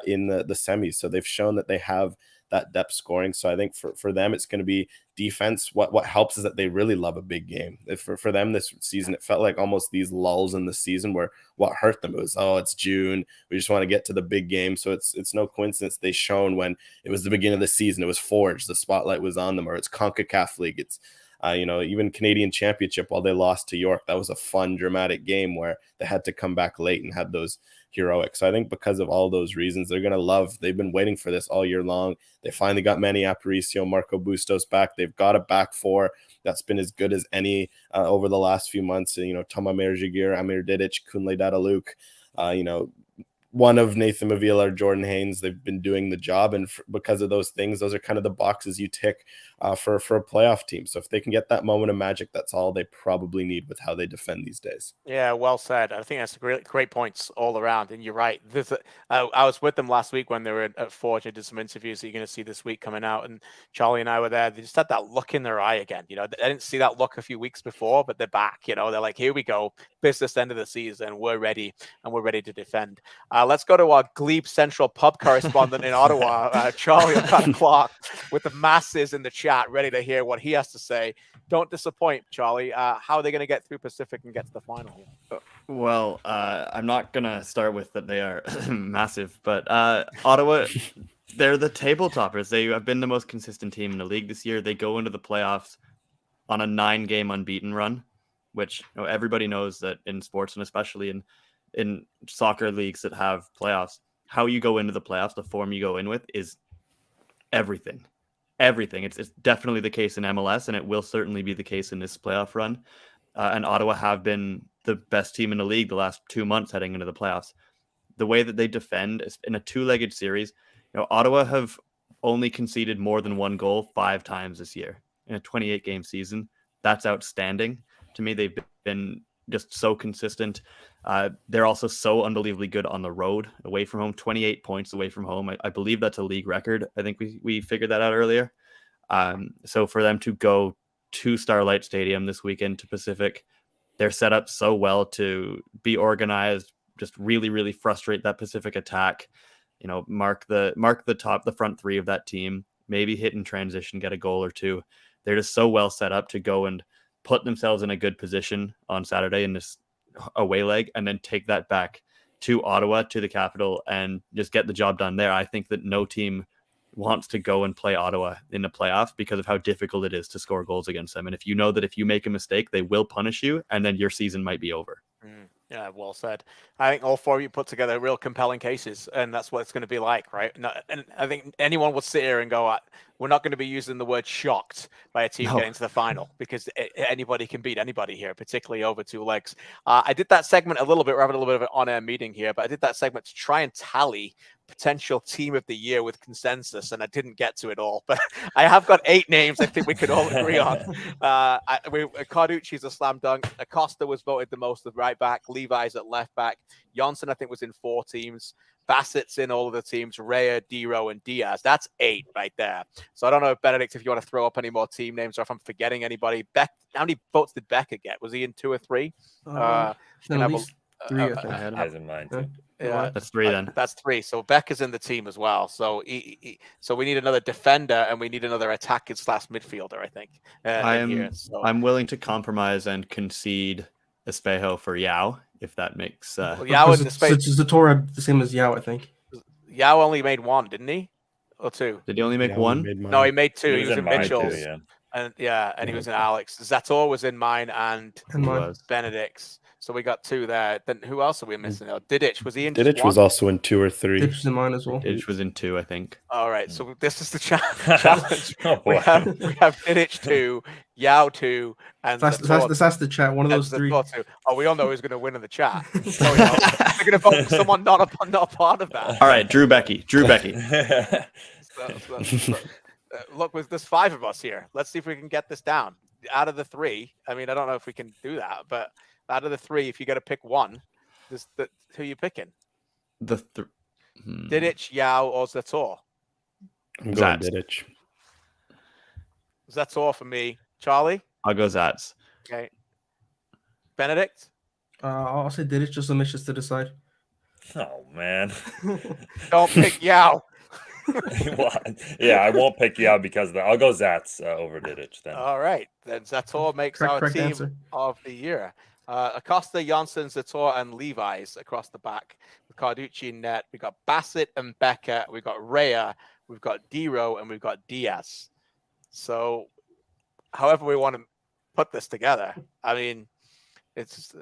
in the semis. So they've shown that they have that depth scoring. So I think for them, it's going to be defense. What helps is that they really love a big game. For them this season, it felt like almost these lulls in the season where what hurt them was, it's June, we just want to get to the big game. So it's no coincidence they shown when it was the beginning of the season, it was Forge, the spotlight was on them, or it's CONCACAF League, it's even Canadian Championship, while they lost to York, that was a fun, dramatic game where they had to come back late and had those heroic. So I think because of all those reasons, they're going to love. They've been waiting for this all year long. They finally got Manny Aparicio, Marco Bustos back. They've got a back four that's been as good as any over the last few months. Toma Merjigir, Amir Didic, Kunle Dadaluk, one of Nathan Mavila or Jordan Haynes. They've been doing the job, and because of those things, those are kind of the boxes you tick for a playoff team. So if they can get that moment of magic, that's all they probably need with how they defend these days. Yeah, well said. I think that's great points all around. And you're right. I was with them last week when they were at Forge. I did some interviews that you're going to see this week coming out. And Charlie and I were there. They just had that look in their eye again. They didn't see that look a few weeks before, but they're back. They're like, here we go. Business end of the season. We're ready, and we're ready to defend. Let's go to our Glebe Central pub correspondent in Ottawa, Charlie O'Connor-Clark, with the masses in the chat ready to hear what he has to say. Don't disappoint, Charlie. How are they going to get through Pacific and get to the final here? Well, I'm not going to start with that they are massive, but Ottawa, they're the table toppers. They have been the most consistent team in the league this year. They go into the playoffs on a 9-game unbeaten run, which everybody knows that in sports, and especially in soccer leagues that have playoffs, how you go into the playoffs, the form you go in with is everything. It's definitely the case in MLS, and it will certainly be the case in this playoff run. And Ottawa have been the best team in the league the last 2 months heading into the playoffs. The way that they defend is in a 2-legged series. Ottawa have only conceded more than 1 goal 5 times this year in a 28-game season. That's outstanding. To me, they've been just so consistent. They're also so unbelievably good on the road, away from home, 28 points away from home. I believe that's a league record. I think we figured that out earlier. So for them to go to Starlight Stadium this weekend to Pacific, they're set up so well to be organized, just really, really frustrate that Pacific attack, mark the front three of that team, maybe hit in transition, get a goal or two. They're just so well set up to go and put themselves in a good position on Saturday in this away leg, and then take that back to Ottawa, to the capital, and just get the job done there. I think that no team wants to go and play Ottawa in the playoffs because of how difficult it is to score goals against them. And if you know that if you make a mistake, they will punish you, and then your season might be over. Yeah, well said. I think all 4 of you put together real compelling cases, and that's what it's going to be like, right? And I think anyone would sit here and go, we're not going to be using the word shocked by a team getting to the final, because anybody can beat anybody here, particularly over 2 legs. I did that segment a little bit. We're having a little bit of an on-air meeting here, but I did that segment to try and tally potential team of the year with consensus, and I didn't get to it all, but I have got 8 names I think we could all agree on. Carducci's a slam dunk. Acosta was voted the most at right back. Levi's at left back. Johnson, I think, was in 4 teams. Bassett's in all of the teams. Rea, Diro, and Diaz. That's 8 right there. So I don't know, Benedict, if you want to throw up any more team names or if I'm forgetting anybody. Beck, how many votes did Becca get? Was he in 2 or 3? At least 3, I think. Has in mind too. Yeah, that's 3 then. That's 3. So Becca's in the team as well. So so we need another defender, and we need another attacking / midfielder, I think. I'm willing to compromise and concede Espejo for Yao, if that makes Yao and Espejo. It's Zatora the same as Yao, I think. Yao only made 1, didn't he? Or 2? Did he only make 1? No, he made 2. He was in mine Mitchell's. too, And he was in Alex. Zator was in mine and Benedict's. So we got 2 there. Then who else are we missing? Didic, was he in? Didic was also in 2 or 3. Didic was in mine as well. Didic was in 2, I think. All right, so this is the challenge. We have Didic 2, Yao 2, and that's the chat. One of those 3. 2. Oh, we all know who's going to win in the chat. So, they're going to vote for someone not a part of that. All right, Drew Becky. Look, there's 5 of us here. Let's see if we can get this down. Out of the 3, I mean, I don't know if we can do that, but out of the 3, if you got to pick one, who are you picking? Didic, Yao, or Zator? I'm going Didic. Zator for me. Charlie? I'll go Zats. Okay. Benedict? I'll say Didic, just to decide. Oh, man. Don't pick Yao. Well, yeah, I won't pick Yao because I'll go Zats over Didic then. All right. Then Zator makes our team answer of the year. Acosta, Janssen, Zator, and Levi's across the back. With Carducci in net. We've got Bassett and Becca. We've got Rea. We've got Diro, and we've got Diaz. So, however we want to put this together, I mean, it's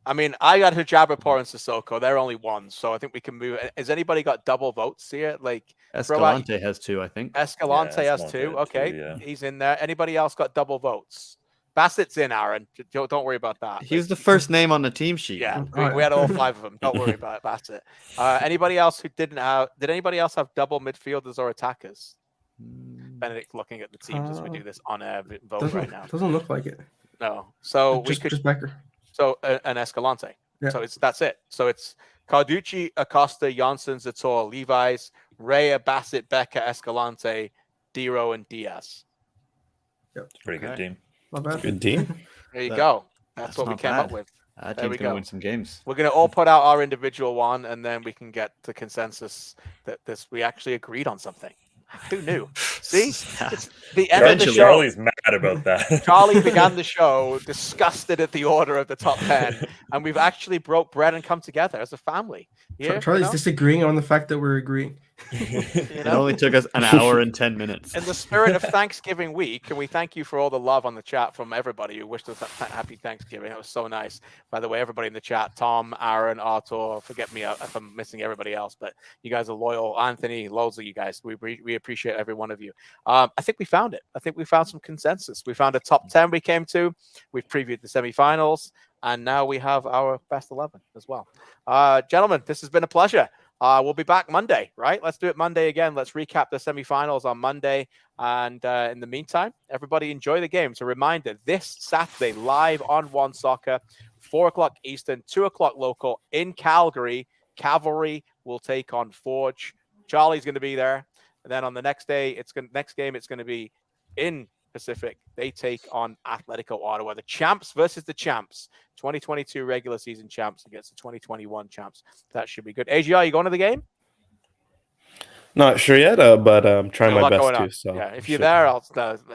I mean, I got Hijabapur and Sissoko. They're only one, so I think we can move. Has anybody got double votes here? Like Escalante has 2, I think. Escalante has Escalante 2. had Okay, 2, yeah. he's in there. Anybody else got double votes? Bassett's in, Aaron. Don't worry about that. He was the first name on the team sheet. Yeah, All we had all 5 of them. Don't worry about it. Bassett. Anybody else who didn't have? Did anybody else have double midfielders or attackers? Benedict looking at the teams as we do this on air vote right now. Doesn't look like it. No, so Just, we could just Becker. so an Escalante. Yeah. So that's it. So it's Carducci, Acosta, Janssen, Zator, Levi's, Rea, Bassett, Becker, Escalante, Diro, and Diaz. Pretty good team. Not bad. Good team. There you That- go. That's that's what we not came up bad. with. That There we team's gonna go. win some games. We're gonna all put out our individual one, and then we can get to consensus that we actually agreed on something. Who knew? See, it's the end of the show. Charlie's mad about that. Charlie began the show disgusted at the order of the top 10, and we've actually broke bread and come together as a family. Yeah, Charlie's disagreeing on the fact that we're agreeing. It only took us an hour and 10 minutes. In the spirit of Thanksgiving week, and we thank you for all the love on the chat from everybody who wished us a happy Thanksgiving. It was so nice. By the way, everybody in the chat, Tom, Aaron, Artur, forget me if I'm missing everybody else, but you guys are loyal. Anthony, loads of you guys. We appreciate every one of you. I think we found it. I think we found some consensus. We found a top 10 we came to. We've previewed the semifinals, and now we have our best 11 as well. Gentlemen, this has been a pleasure. We'll be back Monday, right? Let's do it Monday again. Let's recap the semifinals on Monday. And in the meantime, everybody enjoy the games. A reminder, this Saturday, live on One Soccer, 4 o'clock Eastern, 2 o'clock local in Calgary. Cavalry will take on Forge. Charlie's going to be there. And then on the next day, next game, it's going to be in Pacific. They take on Atletico Ottawa, the champs versus the champs. 2022 regular season champs against the 2021 champs. That should be good. AGR, you going to the game? Not sure yet, but I'm trying my best to. So yeah, if you're there, I'll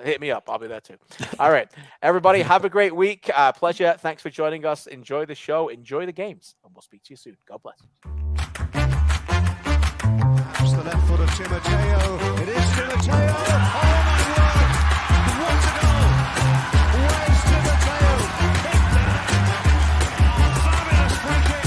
hit me up. I'll be there too. All right, everybody, have a great week. Pleasure. Thanks for joining us. Enjoy the show. Enjoy the games, and we'll speak to you soon. God bless. That's the left foot of Timoteo. It is Timoteo. Oh my word! What a goal! Where's Timoteo? Fabulous free kick.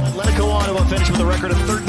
Atletico Ottawa finished with a record of 13